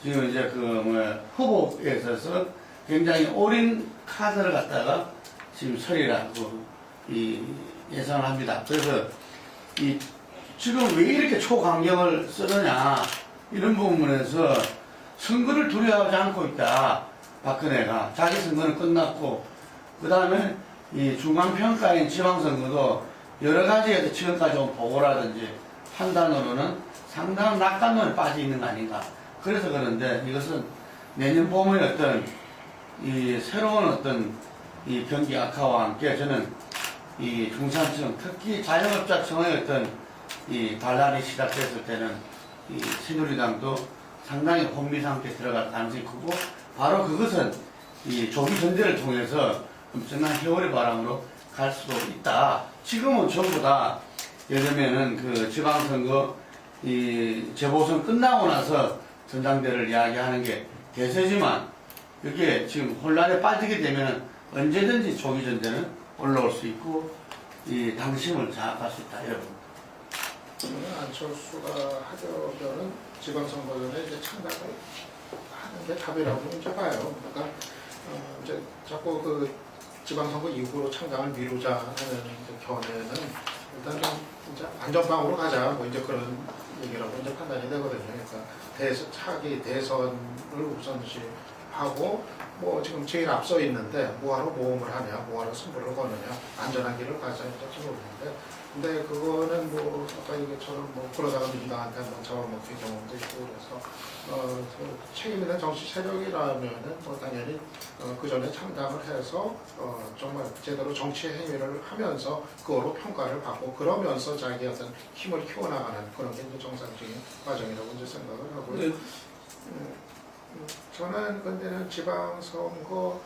지금 이제 후보에 있어서 굉장히 올인 카드를 갖다가 지금 처리를 하고 예상을 합니다. 그래서 지금 왜 이렇게 초강경을 쓰느냐 이런 부분에서 선거를 두려워하지 않고 있다. 박근혜가 자기 선거는 끝났고 그 다음에 이 중간평가인 지방선거도 여러 가지에서 지금까지 온 보고라든지 판단으로는 상당한 낙관론에 빠져 있는 거 아닌가. 그래서 그런데 이것은 내년 봄의 어떤 이 새로운 어떤 이 경기 악화와 함께 저는 이 중산층 특히 자영업자층의 어떤 이 반란이 시작됐을 때는 이 새누리당도 상당히 혼미 상태에 들어갈 가능성이 크고 바로 그것은 이 조기 전제를 통해서 엄청난 세월의 바람으로 갈 수도 있다. 지금은 전부 다 예를 들면은 그 지방선거 이 재보선 끝나고 나서 전당대를 이야기하는 게 대세지만 이게 지금 혼란에 빠지게 되면 언제든지 조기 전제는 올라올 수 있고 이 당심을 장악할 수 있다. 여러분. 안철수가 하려는 지방선거 전에 이제 창당을 하는 게 답이라고 이제 봐요. 그러니까 이제 자꾸 그 지방선거 이후로 창당을 미루자 하는 이제 견해는 일단 좀 이제 안전방으로 가자 뭐 이제 그런 얘기라고 이제 판단이 되거든요. 그러니까 차기 대선을 우선시 하고 뭐 지금 제일 앞서 있는데 뭐하러 모험을 하냐, 뭐하러 승부를 거느냐, 안전한 길을 가자 이렇게 모르는데, 근데 그거는 뭐 아까 얘기처럼 뭐 그러다가 민주당한테 한번 잡아먹힐 경우도 있고 그래서 그 책임 있는 정치 세력이라면은 뭐 당연히 그 전에 창당을 해서 정말 제대로 정치 행위를 하면서 그거로 평가를 받고 그러면서 자기 어떤 힘을 키워나가는 그런 게 이제 정상적인 과정이라고 이제 생각을 하고요. 저는 근데는 지방선거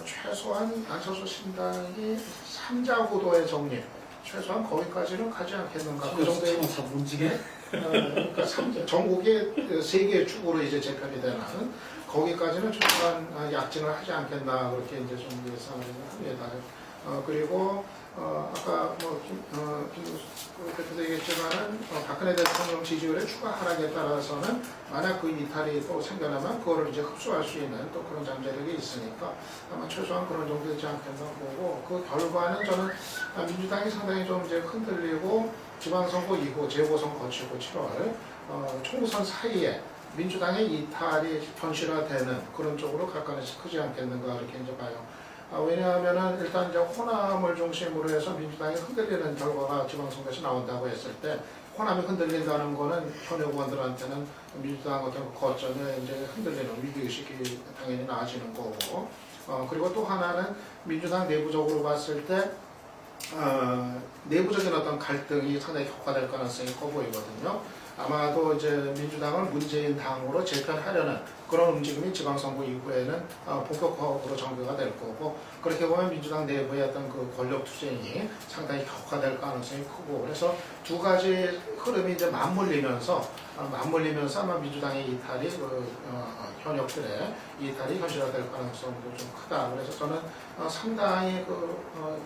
최소한 안철수 신당이 3자 구도의 정리, 최소한 거기까지는 가지 않겠는가. 그 정도의 그러니까 전국의 3개의 축으로 이제 재편이 되는 거기까지는 최소한 약진을 하지 않겠나 그렇게 이제 좀 예상을 합니다. 그리고 아까 뭐 김 대표도 얘기했지만은 박근혜 대통령 지지율의 추가 하락에 따라서는 만약 그 이탈이 또 생겨나면 그거를 이제 흡수할 수 있는 또 그런 잠재력이 있으니까 아마 최소한 그런 정도 되지 않겠나 보고, 그 결과는 저는 민주당이 상당히 좀 이제 흔들리고 지방선거 이후 재보선 거치고 7월 총선 사이에 민주당의 이탈이 현실화되는 그런 쪽으로 갈 가능성이 크지 않겠는가 이렇게 이제 봐요. 왜냐하면은 일단 이제 호남을 중심으로 해서 민주당이 흔들리는 결과가 지방선거에서 나온다고 했을 때, 호남이 흔들린다는 거는 현 의원들한테는 민주당 어떤 거점에 이제 흔들리는 위기의식이 당연히 나아지는 거고, 그리고 또 하나는 민주당 내부적으로 봤을 때 내부적인 어떤 갈등이 상당히 격화될 가능성이 커 보이거든요. 아마도 이제 민주당을 문재인 당으로 재편하려는 그런 움직임이 지방선거 이후에는 본격적으로 전개가 될 거고, 그렇게 보면 민주당 내부의 어떤 그 권력 투쟁이 상당히 격화될 가능성이 크고, 그래서 두 가지 흐름이 이제 맞물리면서 아마 민주당의 이탈이 현역들의 이탈이 현실화될 가능성도 좀 크다. 그래서 저는 상당히 그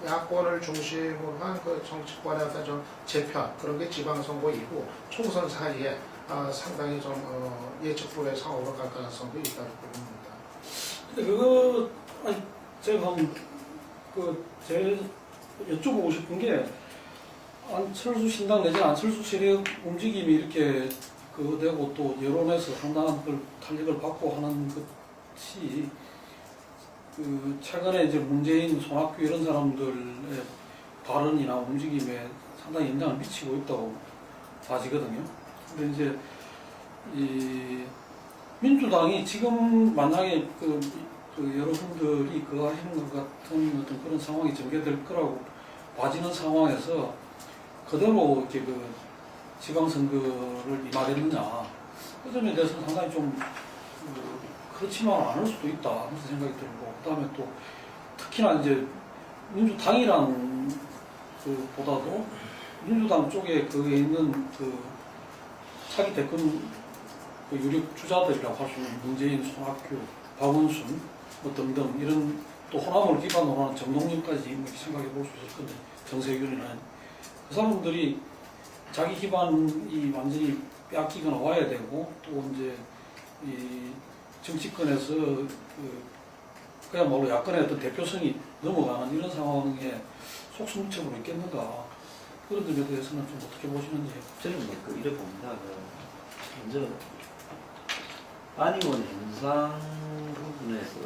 야권을 중심으로 한 그 정치권의 어떤 좀 재편, 그런 게 지방선거 이후 총선 사이에 상당히 좀 예측 불허의 상황으로 갈 가능성도 있다고 봅니다. 근데 그거 제가 한번 여쭤보고 싶은 게, 안철수 신당 내지 안철수 세력 움직임이 이렇게 되고 또 여론에서 상당한 걸 탄력을 받고 하는 것이 최근에 이제 문재인, 손학규 이런 사람들의 발언이나 움직임에 상당히 영향을 미치고 있다고 봐지거든요. 근데 이제 이 민주당이 지금 만약에 여러분들이 그거 하시는 것 같은 어떤 그런 상황이 전개될 거라고 봐지는 상황에서 그대로 이렇게 지방선거를 임하겠느냐, 그 점에 대해서는 상당히 좀 그렇지만 않을 수도 있다 하면서 생각이 들고, 그 다음에 또 특히나 이제 민주당이란 보다도 민주당 쪽에 거기에 있는 차기 대권 유력 주자들이라고 할 수 있는 문재인, 손학규, 박원순 뭐 등등 이런, 또 호남을 기반으로 하는 정동림까지 이렇게 생각해 볼 수 있을 건데, 정세균이나 그 사람들이 자기 기반이 완전히 빼앗기거나 와야 되고, 또 이제 이 정치권에서 그야말로 야권의 어떤 대표성이 넘어가는 이런 상황에 속수무책으로 있겠는가 그런 점에 대해서는 좀 어떻게 보시는지. 저는 뭐 이래 봅니다. 먼저 안희원 현상 부분에서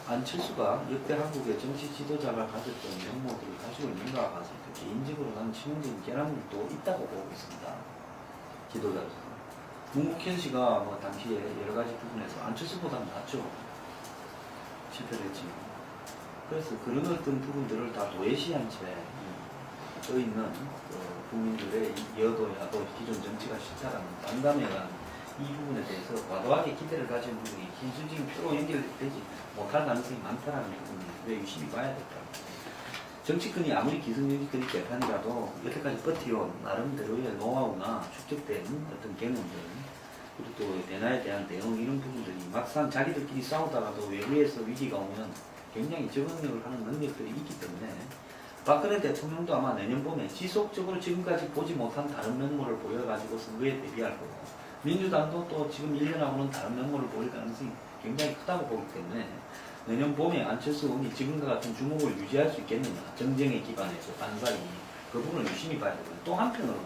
안철수가 역대 한국의 정치 지도자가 가졌던 면모들을 가지고 있는가 봤을 때 개인적으로 나는 치명적인 결함도 있다고 보고 있습니다. 지도자로서. 문국현 씨가 뭐 당시에 여러 가지 부분에서 안철수보다는 낫죠. 실패를 했지만. 그래서 그런 어떤 부분들을 다 도외시한 채 떠있는 국민들의 여도, 야도, 기존 정치가 싫다라는 단담에 대한 이 부분에 대해서 과도하게 기대를 가진 부분이 기술적인 표로 연결되지 못할 가능성이 많다는 부분이 왜 유심히 봐야 될까. 정치권이 아무리 기승전결 개판이라도 여태까지 버텨온 나름대로의 노하우나 축적된 어떤 경험들 그리고 또 변화에 대한 대응 이런 부분들이 막상 자기들끼리 싸우다가도 외부에서 위기가 오면 굉장히 적응력을 하는 능력들이 있기 때문에 박근혜 대통령도 아마 내년 봄에 지속적으로 지금까지 보지 못한 다른 면모를 보여가지고 선거에 대비할 거고 민주당도 또 지금 1년하고는 다른 면모를 보일 가능성이 굉장히 크다고 보기 때문에 내년 봄에 안철수 의원이 지금과 같은 주목을 유지할 수 있겠느냐 정쟁의 기반에서 반사이 그 부분을 유심히 봐야 되고요. 또 한편으로는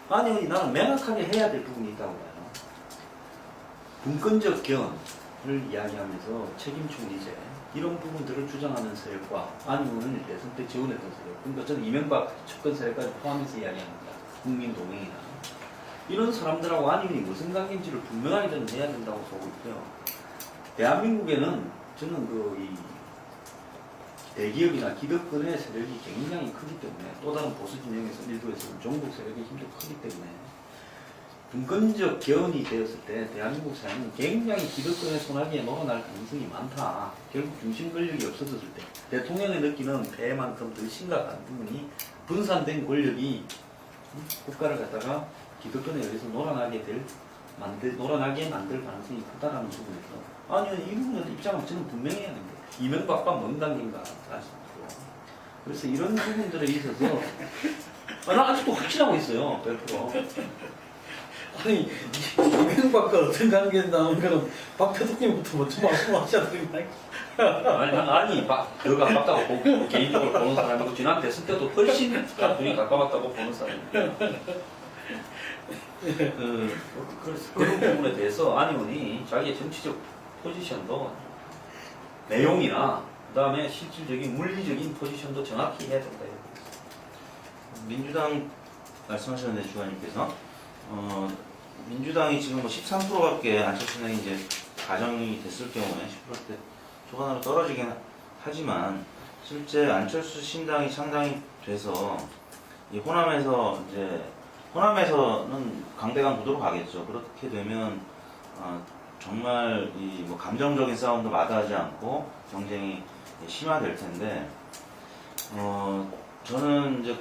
안 의원이 나는 명확하게 해야 될 부분이 있다고 봐요. 분권적 견을 이야기하면서 책임 총리제 이런 부분들을 주장하는 세력과 안 의원을 대선 때 지원했던 세력 그러니까 저는 이명박 측근 세력까지 포함해서 이야기합니다. 국민동맹이나 이런 사람들하고 안 의원이 무슨 관계인지를 분명하게 저는 해야 된다고 보고 있고요. 대한민국에는 저는 이 대기업이나 기득권의 세력이 굉장히 크기 때문에 또 다른 보수 진영에서 일부에서는 종북 세력의 힘도 크기 때문에 분권적 개헌이 되었을 때 대한민국 사회는 굉장히 기득권의 손아귀에 놀아날 가능성이 많다. 결국 중심 권력이 없어졌을 때 대통령이 느끼는 폐해만큼 더 심각한 부분이 분산된 권력이 국가를 갖다가 기득권에 의해서 놀아나게 만들 가능성이 크다라는 부분에서 아니요 이 부분에 입장은 저는 분명히 해야 됩니다. 이명박과 먼 관계인가 아시고 그래서 이런 부분들에 있어서 나 아직도 확신하고 있어요 100%. 아니 이명박과 어떤 관계인다는 거는 박 대통령부터 먼저 말씀하셔야 되는 거 아니 더 가깝다고 보고 개인적으로 보는 사람이고 지난 대선 때도 훨씬 둘이 가까웠다고 보는 사람이고 그래서 그런 부분에 대해서 안 의원이 자기의 정치적 포지션도 내용이나 그 다음에 실질적인 물리적인 포지션도 정확히 해야 된다. 민주당 말씀하셨는데 주관님께서 민주당이 지금 뭐 13%밖에 안철수 신당이 이제 가정이 됐을 경우에 10%대 초반으로 떨어지긴 하지만 실제 안철수 신당이 창당이 돼서 이 호남에서는 강대강 구도로 가겠죠. 그렇게 되면 정말 이 뭐 감정적인 싸움도 마다하지 않고 경쟁이 심화될 텐데 저는 이제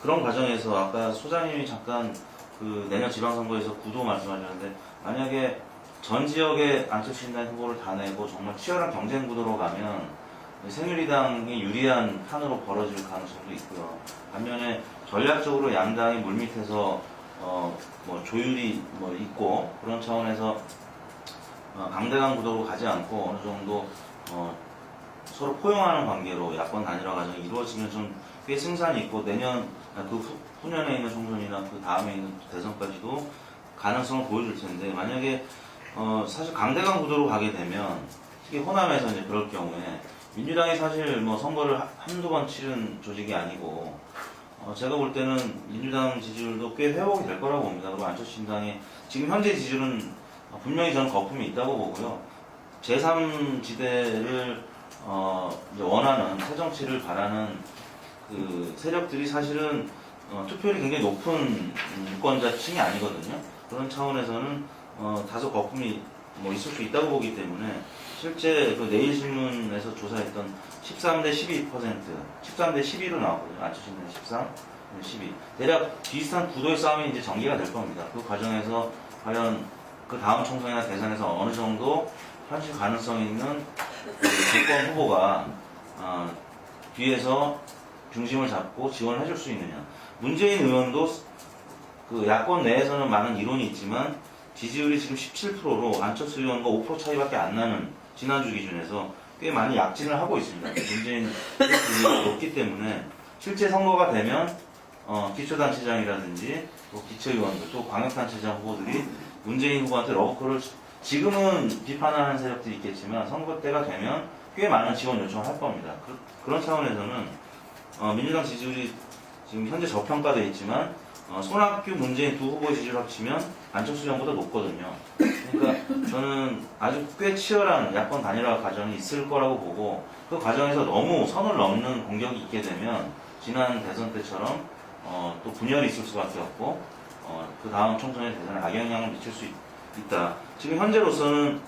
그런 과정에서 아까 소장님이 잠깐 그 내년 지방선거에서 구도 말씀하셨는데 만약에 전 지역의 안철수 신당 후보를 다 내고 정말 치열한 경쟁 구도로 가면 새누리당이 유리한 판으로 벌어질 가능성도 있고요. 반면에 전략적으로 양당이 물밑에서 뭐 조율이 뭐 있고 그런 차원에서 강대강 구도로 가지 않고 어느 정도 서로 포용하는 관계로 야권 단일화 과정이 이루어지면 좀 꽤 승산이 있고 내년 그 후년에 있는 총선이나 그 다음에 있는 대선까지도 가능성을 보여줄 텐데 만약에 사실 강대강 구도로 가게 되면 특히 호남에서 이제 그럴 경우에 민주당이 사실 뭐 선거를 한두 번 치른 조직이 아니고 제가 볼 때는 민주당 지지율도 꽤 회복이 될 거라고 봅니다. 그리고 안철수 신당의 지금 현재 지지율은 분명히 저는 거품이 있다고 보고요. 제3지대를 이제 원하는 새 정치를 바라는 그 세력들이 사실은 투표율이 굉장히 높은 유권자층이 아니거든요. 그런 차원에서는 다소 거품이 뭐 있을 수 있다고 보기 때문에 실제 그 내일신문에서 조사했던 13대 12%, 13대 12로 나왔거든요. 안철수 신당 13, 12. 대략 비슷한 구도의 싸움이 이제 전개가 될 겁니다. 그 과정에서 과연 그 다음 총선이나 대선에서 어느 정도 현실 가능성 있는 대권 후보가 뒤에서 중심을 잡고 지원을 해줄 수 있느냐. 문재인 의원도 그 야권 내에서는 많은 이론이 있지만 지지율이 지금 17%로 안철수 의원과 5% 차이밖에 안 나는 지난주 기준에서 꽤 많이 약진을 하고 있습니다. 문재인 지지율이 높기 때문에 실제 선거가 되면 기초단체장이라든지 또 기초의원들 또 광역단체장 후보들이 문재인 후보한테 러브콜을 지금은 비판하는 세력들이 있겠지만 선거 때가 되면 꽤 많은 지원 요청을 할 겁니다. 그런 차원에서는 민주당 지지율이 지금 현재 저평가되어 있지만 손학규, 문재인 두 후보의 지지율 합치면 안철수 정보다 높거든요. 그러니까 저는 아주 꽤 치열한 야권 단일화 과정이 있을 거라고 보고 그 과정에서 너무 선을 넘는 공격이 있게 되면 지난 대선 때처럼 또 분열이 있을 수밖에 없고 그 다음 총선의 대선에 악영향을 미칠 수 있다. 지금 현재로서는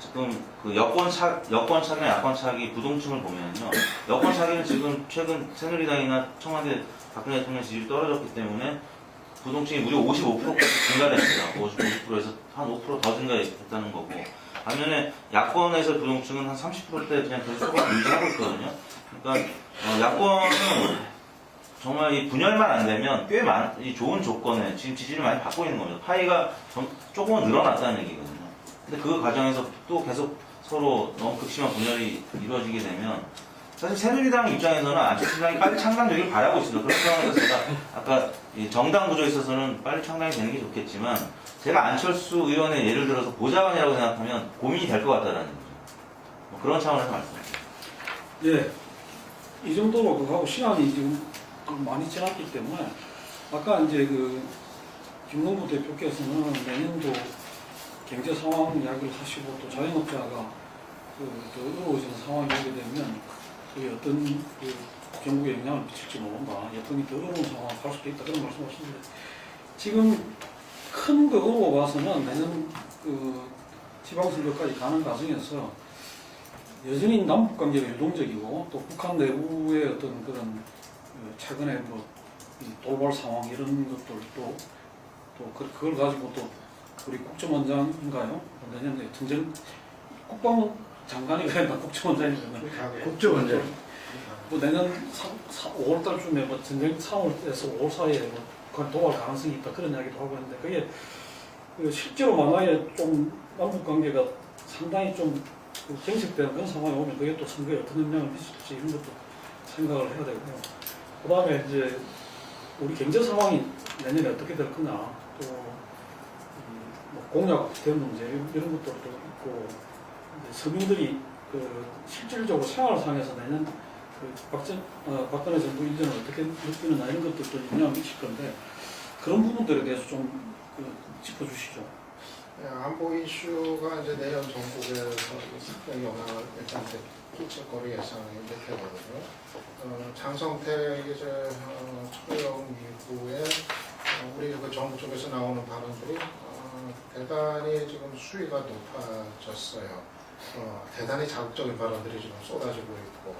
지금 그 여권 차기나 야권 차기 부동층을 보면요. 여권 차기는 지금 최근 새누리당이나 청와대 박근혜 대통령 지지율이 떨어졌기 때문에 부동층이 무려 55%까지 증가됐습니다. 50%에서 한 5% 더 증가했다는 거고. 반면에 야권에서 부동층은 한 30%대 그냥 계속 초반 유지하고 있거든요. 그러니까 야권은 정말 이 분열만 안 되면 꽤 이 좋은 조건에 지금 지지를 많이 받고 있는 겁니다. 파이가 조금은 늘어났다는 얘기거든요. 근데 그 과정에서 또 계속 서로 너무 극심한 분열이 이루어지게 되면 사실 새누리당 입장에서는 안철수 시장이 빨리 창당되길 바라고 있습니다. 그런 상황에서 제가 아까 이 정당 구조에 있어서는 빨리 창당이 되는 게 좋겠지만 제가 안철수 의원의 예를 들어서 보좌관이라고 생각하면 고민이 될 것 같다라는 거죠. 뭐 그런 차원에서 말씀드립니다. 예, 이 정도로 그하고 시간이 지금 많이 지났기 때문에 아까 이제 그 김동부 대표께서는 내년도 경제 상황 이야기를 하시고 또 자영업자가 더 어려워지는 상황이 오게 되면 그 어떤 그 경국에 영향을 미칠지 모른다. 여건이 더 어려운 상황을 갈 수도 있다. 그런 말씀하시는데 지금 큰 거로 봐서는 내년 그 지방선거까지 가는 과정에서 여전히 남북 관계가 유동적이고 또 북한 내부의 어떤 그런 최근에 뭐 돌발 상황 이런 것들도 또 그걸 가지고 또 우리 국정원장인가요? 내년에 전쟁 국방장관이 아니라 국정원장이면 국정원장. 뭐 내년 5월달쯤에 뭐 전쟁 3월에서 5월 사이에 뭐 도발 가능성이 있다 그런 이야기도 하고 있는데 그게 실제로 만약에 좀 남북 관계가 상당히 좀 경색되는 그런 상황이 오면 그게 또 선거에 어떤 영향을 미칠지 이런 것도 생각을 해야 되고요. 그 다음에 이제 우리 경제 상황이 내년에 어떻게 될 거냐 또 뭐 공약 된 문제 이런 것들도 있고 서민들이 그 실질적으로 생활상에서 내년 그 박근혜 정부 1년을 어떻게 느끼느냐 이런 것들도 영향을 미칠 건데 그런 부분들에 대해서 좀 짚어주시죠. 네, 안보 이슈가 이제 내년 전국에서 상당히 영향을 일단 끼칠 거로 예상이 되거든요. 장성택 이제 처형 이후에 우리 그 정부 쪽에서 나오는 발언들이 대단히 지금 수위가 높아졌어요. 대단히 자극적인 발언들이 지금 쏟아지고 있고,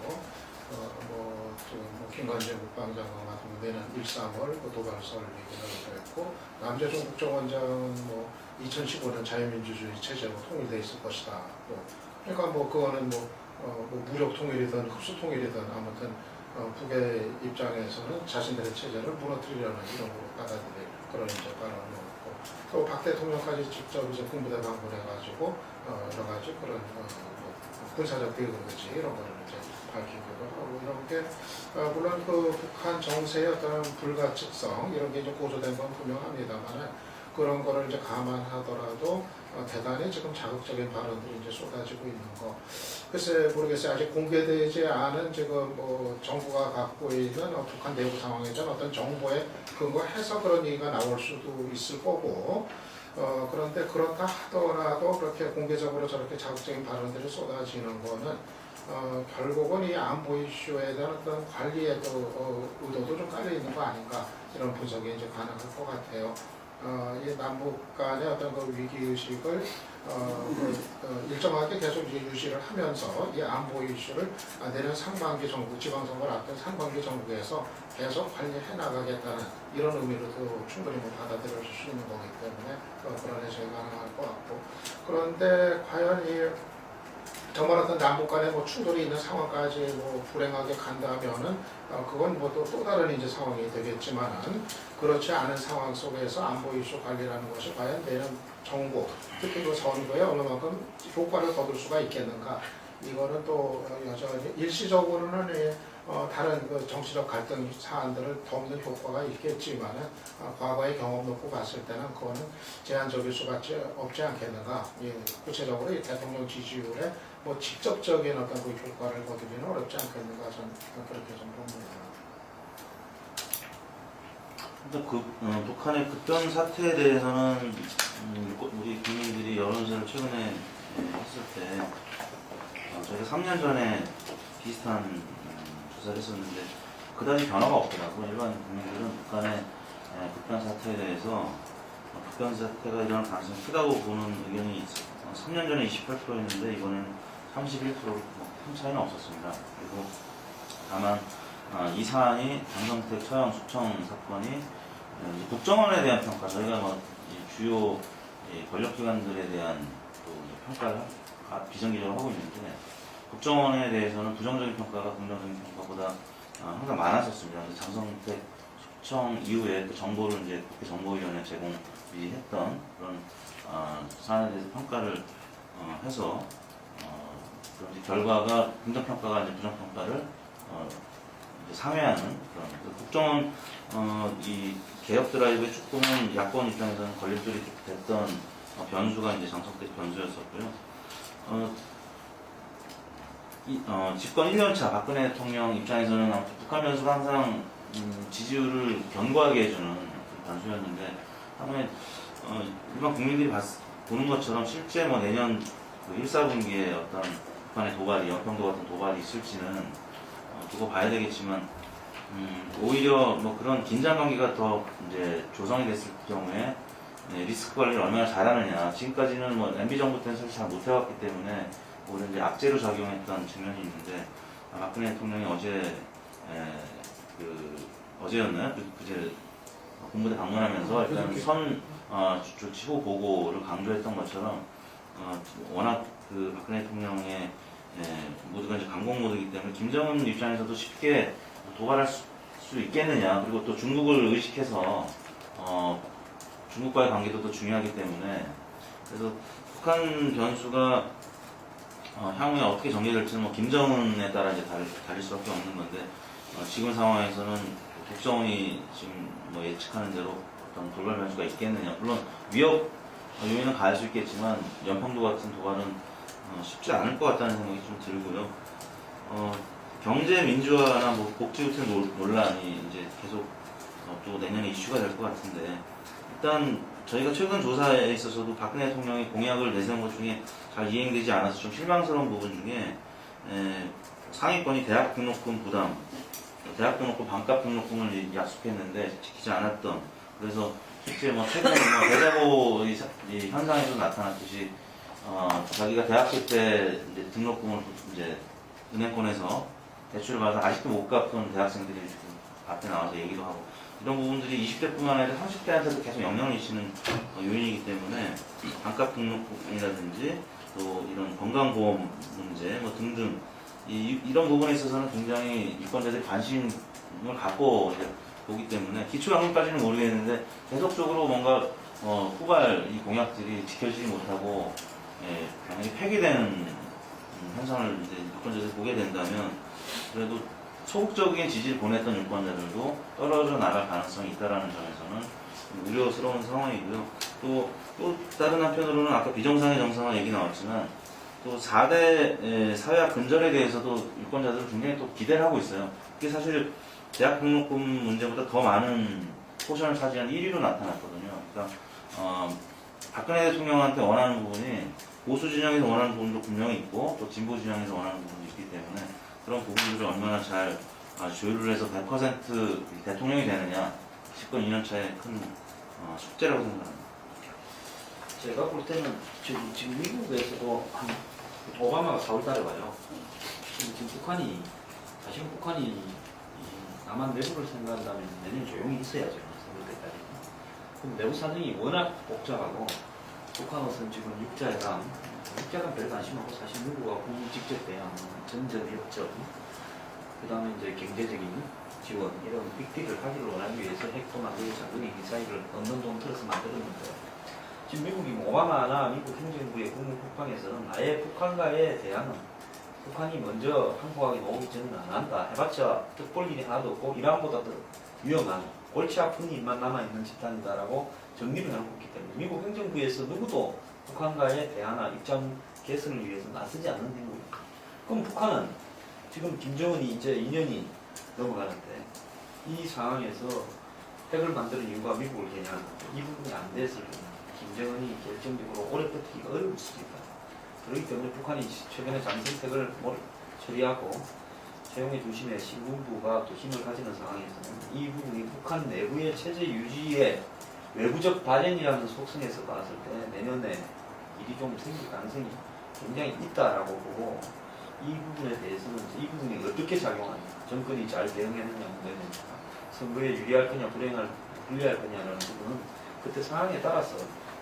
김관진 국방장관 같은 경우에는 1.3월 도발설 얘기를 했고, 남재준 국정원장은 2015년 자유민주주의 체제로 통일돼 있을 것이다. 그러니까 그거는 무력 통일이든 흡수 통일이든 아무튼 북의 입장에서는 자신들의 체제를 무너뜨리려는 이런 걸로 받아들일 그런 이제 발언이었고, 또 박 대통령까지 직접 이제 군부대 방문해가지고 여러 가지 그런 군사적 대응이지 이런 거를 이제 밝히기도 하고 이런 게 물론 그 북한 정세의 어떤 불가측성 이런 게 이제 고조된 건 분명합니다만 그런 거를 이제 감안하더라도 대단히 지금 자극적인 발언들이 이제 쏟아지고 있는 거. 글쎄 모르겠어요. 아직 공개되지 않은 지금 정부가 갖고 있는 북한 내부 상황에 대한 어떤 정보에 근거해서 그런 얘기가 나올 수도 있을 거고. 그런데 그렇다 하더라도 그렇게 공개적으로 저렇게 자극적인 발언들이 쏟아지는 거는 결국은 이 안보 이슈에 대한 어떤 관리의 의도도 좀 깔려 있는 거 아닌가 이런 분석이 이제 가능할 것 같아요. 이 남북 간의 어떤 그 위기의식을 일정하게 계속 이제 유지를 하면서 이 안보 이슈를 내년 상반기 정부, 지방선거를 앞둔 상반기 정부에서 계속 관리해 나가겠다는 이런 의미로도 충분히 받아들여질 수 있는 거기 때문에 그런 해석이 가능할 것 같고 그런데 과연 이 정말 어떤 남북 간의 충돌이 있는 상황까지 불행하게 간다면은 그건 또 다른 이제 상황이 되겠지만은 그렇지 않은 상황 속에서 안보 이슈 관리라는 것이 과연 내년 정부 특히 그 선거에 어느 만큼 효과를 거둘 수가 있겠는가 이거는 또 여전히 일시적으로는 다른 그 정치적 갈등 사안들을 돕는 효과가 있겠지만은 과거의 경험 놓고 봤을 때는 그거는 제한적일 수밖에 없지 않겠는가. 예, 구체적으로 이 대통령 지지율에 뭐 직접적인 어떤 그 효과를 거두기는 어렵지 않겠는가 저는 그렇게 좀 봅니다. 북한의 급변 사태에 대해서는 우리 국민들이 여론조사를 최근에 했을 때 저희가 3년 전에 비슷한 조사를 했었는데 그다지 변화가 없더라고요. 일반 국민들은 북한의 급변 사태에 대해서 급변 사태가 일어날 가능성이 크다고 보는 의견이 3년 전에 28%였는데 이번에는 31%로 큰 차이는 없었습니다. 그리고 다만 이 사안이 장성택 처형 숙청 사건이 국정원에 대한 평가, 저희가 뭐 주요 권력기관들에 대한 또 평가를 비정기적으로 하고 있는데 국정원에 대해서는 부정적인 평가가 긍정적인 평가보다 항상 많았었습니다. 장성택 숙청 이후에 그 정보를 이제 국회 정보위원회 제공이 했던 그런 사안에 대해서 평가를 해서 그런 이제 결과가 긍정평가가 이제 부정평가를 상회하는 그런 국정원 이 개혁 드라이브의 축구는 야권 입장에서는 걸림돌이 됐던 변수가 이제 장성택 변수였었고요. 집권 1년차 박근혜 대통령 입장에서는 북한 변수가 항상 지지율을 견고하게 해주는 변수였는데 향후에 일반 국민들이 보는 것처럼 실제 뭐 내년 그 1, 4분기에 어떤 북한의 도발이 연평도 같은 도발이 있을지는 두고 봐야 되겠지만 오히려 뭐 그런 긴장 관계가 더 이제 조성이 됐을 경우에 리스크 관리를 얼마나 잘하느냐. 지금까지는 뭐 MB 정부 때는 사실 잘 못해왔기 때문에 오히려 이제 악재로 작용했던 측면이 있는데 박근혜 대통령이 어제였나요? 그제 공부대 방문하면서 일단 조치 후 보고를 강조했던 것처럼 워낙 그 박근혜 대통령의 모두가 이제 강공 모드이기 때문에 김정은 입장에서도 쉽게 도발할 수 있겠느냐. 그리고 또 중국을 의식해서 중국과의 관계도 또 중요하기 때문에 그래서 북한 변수가 향후에 어떻게 전개될지는 뭐 김정은에 따라 이제 다를 수밖에 없는 건데 지금 상황에서는 국정원이 지금 뭐 예측하는 대로 어떤 돌발 변수가 있겠느냐. 물론 위협 요인은 가할 수 있겠지만 연평도 같은 도발은 쉽지 않을 것 같다는 생각이 좀 들고요. 경제 민주화나 뭐 복지 혜택 논란이 이제 계속 또 내년에 이슈가 될 것 같은데 일단 저희가 최근 조사에 있어서도 박근혜 대통령이 공약을 내세운 것 중에 잘 이행되지 않아서 좀 실망스러운 부분 중에 상위권이 대학 등록금 부담, 대학 등록금 반값 등록금을 약속했는데 지키지 않았던 그래서 실제 뭐 최근에 뭐 대자보 이 현상에서 나타났듯이 자기가 대학생 때 이제 등록금을 이제 은행권에서 대출을 받아서 아직도 못 갚은 대학생들이 앞에 나와서 얘기도 하고 이런 부분들이 20대뿐만 아니라 30대한테도 계속 영향을 미치는 요인이기 때문에 반값 등록금이라든지 또 이런 건강보험 문제 뭐 등등 이런 부분에 있어서는 굉장히 유권자들이 관심을 갖고 이제 보기 때문에 기초양금까지는 모르겠는데 계속적으로 뭔가 후발 이 공약들이 지켜지지 못하고 만약에 폐기되는 현상을 이제 유권자들이 보게 된다면 그래도 소극적인 지지를 보냈던 유권자들도 떨어져 나갈 가능성이 있다는 점에서는 우려스러운 상황이고요. 또 다른 한편으로는 아까 비정상의 정상화 얘기 나왔지만 또 4대 사회학 근절에 대해서도 유권자들은 굉장히 또 기대를 하고 있어요. 그게 사실 대학 등록금 문제보다 더 많은 포션을 차지한 1위로 나타났거든요. 그러니까 박근혜 대통령한테 원하는 부분이 보수 진영에서 원하는 부분도 분명히 있고 또 진보 진영에서 원하는 부분도 있기 때문에 그런 부분들을 얼마나 잘 조율을 해서 100% 대통령이 되느냐 집권 2년차의 큰 숙제라고 생각합니다. 제가 볼 때는 지금 미국에서도 오바마가 4월달에 와요. 지금 북한이 남한 내부를 생각한다면 내년 조용히 있어야죠. 3월 때까지. 그럼 내부 사정이 워낙 복잡하고 북한으로서는 지금 육자회담 별 관심하고 사실 미국과 국직접 대응, 전전 협정, 그 다음에 이제 경제적인 지원 이런 빅딜을 하기를 원하기 위해서 핵도 만들고 장거리 미사일을 없는 돈 틀어서 만들었는데 지금 미국이 오바마나 미국 행정부의 국무국방에서는 아예 북한과의 대화는 북한이 먼저 항복하기 오기 전에는 안 한다. 해봤자 득볼 일이 하나도 없고 이란보다 더 위험한 골치 아픈 일만 남아있는 집단이다라고 정리를 하고 있기 때문에 미국 행정부에서 누구도 북한과의 대화나 입장 개선을 위해서 나서지 않는 행동입니다. 그럼 북한은 지금 김정은이 이제 2년이 넘어가는데 이 상황에서 핵을 만드는 이유가 미국을 겨냥하는 건데 이 부분이 안 됐을 때는 김정은이 결정적으로 오래 버티기가 어려울 수도 있다. 그렇기 때문에 북한이 최근에 장선택을 처리하고 채용의 중심에 신군부가 또 힘을 가지는 상황에서는 이 부분이 북한 내부의 체제 유지에 외부적 발현이라는 속성에서 봤을 때 내년에 일이 좀 생길 가능성이 굉장히 있다라고 보고 이 부분에 대해서는 이 부분이 어떻게 작용하냐, 정권이 잘 대응했느냐, 선거에 유리할 거냐, 불리할 거냐라는 부분은 그때 상황에 따라서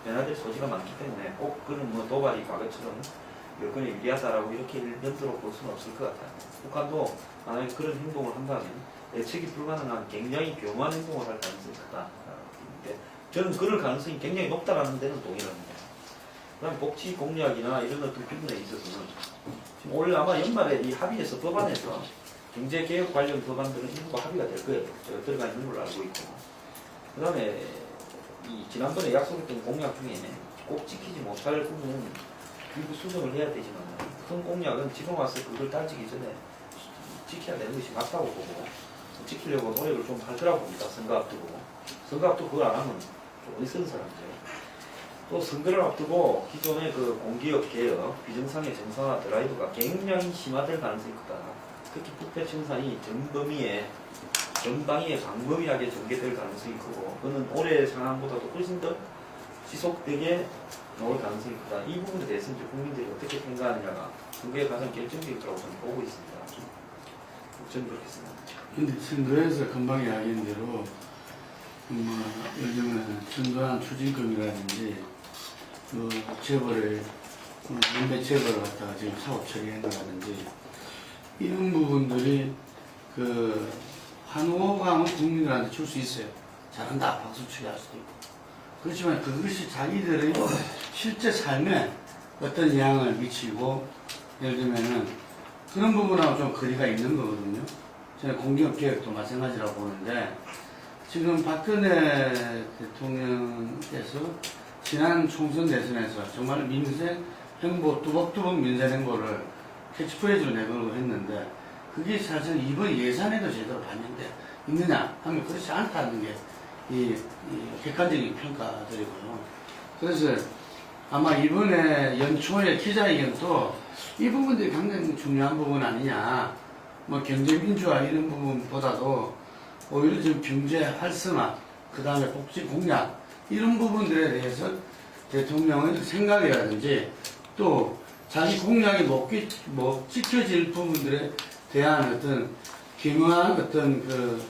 변화될 소지가 많기 때문에 꼭 그런 뭐 도발이 과거처럼 여건이 유리하다라고 이렇게 일면으로 볼 수는 없을 것 같아요. 북한도 만약에 그런 행동을 한다면 예측이 불가능한 굉장히 교묘한 행동을 할 가능성이 크다. 저는 그럴 가능성이 굉장히 높다라는 데는 동의합니다. 그 다음에 복지 공약이나 이런 어떤 부분에 있어서는 지금 올 아마 연말에 이 합의에서 법안에서 경제개혁 관련 법안들은 일부가 합의가 될 거예요. 제가 들어가 있는 걸로 알고 있고. 그 다음에 이 지난번에 약속했던 공약 중에 꼭 지키지 못할 부분은 일부 수정을 해야 되지만 큰 공약은 지금 와서 그걸 따지기 전에 지켜야 되는 것이 맞다고 보고 지키려고 노력을 좀 할 거라고 봅니다. 선거 앞두고. 선거 앞두고 그걸 안 하면 좀 어리석은 사람이죠. 또 선거를 앞두고 기존의 그 공기업 개혁, 비정상의 정상화 드라이브가 굉장히 심화될 가능성이 크다. 특히 부패 청산이 전방위에 광범위하게 전개될 가능성이 크고 그는 올해 상황보다도 훨씬 더 지속되게 나올 가능성이 크다. 이 부분에 대해서 이제 국민들이 어떻게 생각하느냐가 선거에 가장 결정적일 거라고 저는 보고 있습니다. 저는 그렇게 생각합니다. 근데 선거에서 금방 이야기한 대로 예를 들면 전두환 추징금이라든지 그 재벌을 몇몇 재벌을 갖다가 지금 사업 처리한다든지 이런 부분들이 그 환호감을 국민들한테 줄 수 있어요. 잘한다 박수 치게 할 수도 있고. 그렇지만 그것이 자기들의 실제 삶에 어떤 영향을 미치고 예를 들면은 그런 부분하고 좀 거리가 있는 거거든요. 저는 공기업개혁도 마찬가지라고 보는데 지금 박근혜 대통령께서 지난 총선 대선에서 정말 민생 행보 뚜벅뚜벅 민생 행보를 캐치프레이즈로 내걸고 했는데 그게 사실 이번 예산에도 제대로 반영돼 있느냐 하면 그렇지 않다는 게 이 객관적인 평가들이고요. 그래서 아마 이번에 연초에 기자회견도 이 부분들이 굉장히 중요한 부분 아니냐. 뭐 경제민주화 이런 부분보다도 오히려 지금 경제 활성화, 그 다음에 복지 공약 이런 부분들에 대해서 대통령의 생각이라든지 또 자기 공약이 못 지켜질 부분들에 대한 어떤 기묘한 어떤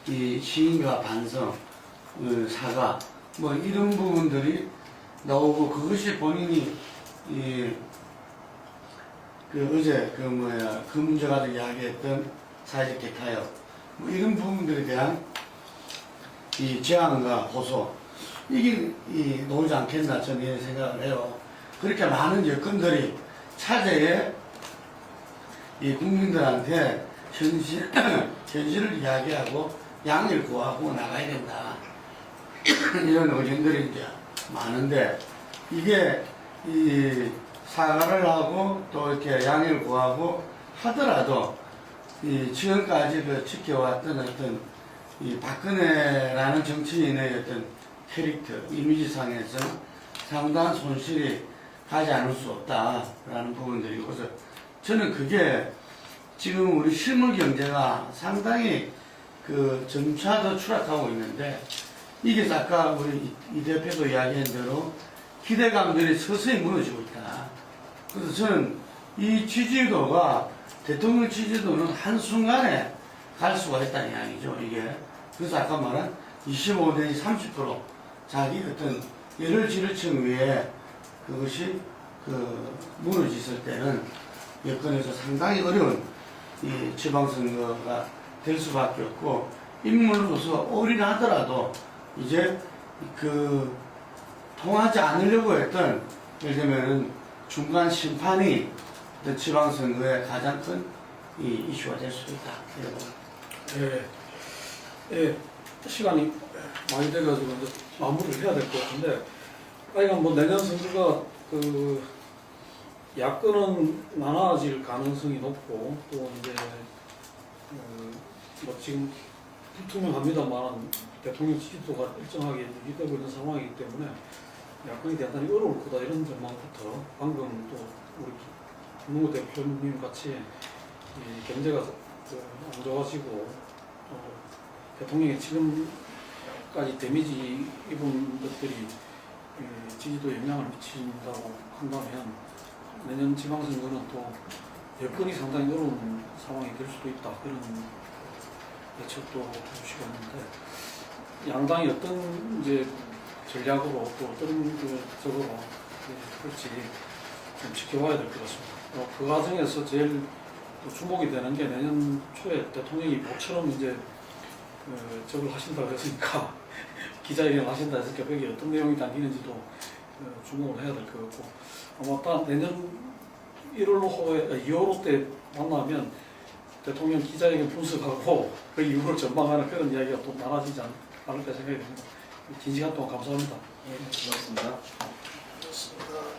이 시인과 반성, 사과 뭐 이런 부분들이 나오고 그것이 본인이 어제 그 문제가 이야기했던 사회적 개타협 뭐 이런 부분들에 대한 이 제안과 호소 이게 나오지 않겠나 저는 이런 생각을 해요. 그렇게 많은 여건들이 차제에 이 국민들한테 현실을 이야기하고 양을 구하고 나가야 된다. 이런 의견들이 이제 많은데 이게 이 사과를 하고 또 이렇게 양해를 구하고 하더라도 이 지금까지 지켜왔던 어떤 이 박근혜라는 정치인의 어떤 캐릭터, 이미지상에서 상당한 손실이 가지 않을 수 없다라는 부분들이고 그래서 저는 그게 지금 우리 실물 경제가 상당히 점차 추락하고 있는데 이게 아까 우리 이 대표도 이야기한 대로 기대감들이 서서히 무너지고 있다. 그래서 저는 이 지지도가 대통령 지지도는 한순간에 갈 수가 있다는 이야기죠, 이게. 그래서 아까 말한 25 내지 30% 자기 어떤 예를 지르층 위에 그것이 무너졌을 때는 여건에서 상당히 어려운 이 지방선거가 될 수밖에 없고 인물로서 올인하더라도 이제 통하지 않으려고 했던 예를 들면 중간 심판이 지방선거의 가장 큰 이 이슈가 될 수도 있다. 예, 예, 시간이 많이 돼가지고 이제 마무리를 해야 될 것 같은데, 하여간 뭐 내년 선거가 그 야권은 많아질 가능성이 높고 또 이제 뭐 지금 불투명합니다만 대통령 지지도가 일정하게 유지되고 있는 상황이기 때문에 야권이 대단히 어려울 거다 이런 전망부터 방금 또 우리 김문구 대표님 같이 이 경제가 안 좋아지고 대통령이 지금까지 데미지 입은 것들이 지지도에 영향을 미친다고 한다면 내년 지방선거는 또 여건이 상당히 어려운 상황이 될 수도 있다 그런 예측도 해주시고 있는데 양당이 어떤 이제 전략으로 또 어떤 적으로 할지 좀 지켜봐야 될 것 같습니다. 그 과정에서 제일 주목이 되는 게 내년 초에 대통령이 모처럼 이제 적을 하신다고 했으니까 기자회견을 하신다 했으니까 거기에 어떤 내용이 담기는지도 주목을 해야 될 것 같고 아마 딱 내년 2월 때 만나면 대통령 기자회견 분석하고 그 이후로 전망하는 그런 이야기가 또 많아지지 않을까 생각이 듭니다. 긴 시간 동안 감사합니다. 예, 고맙습니다. 좋습니다.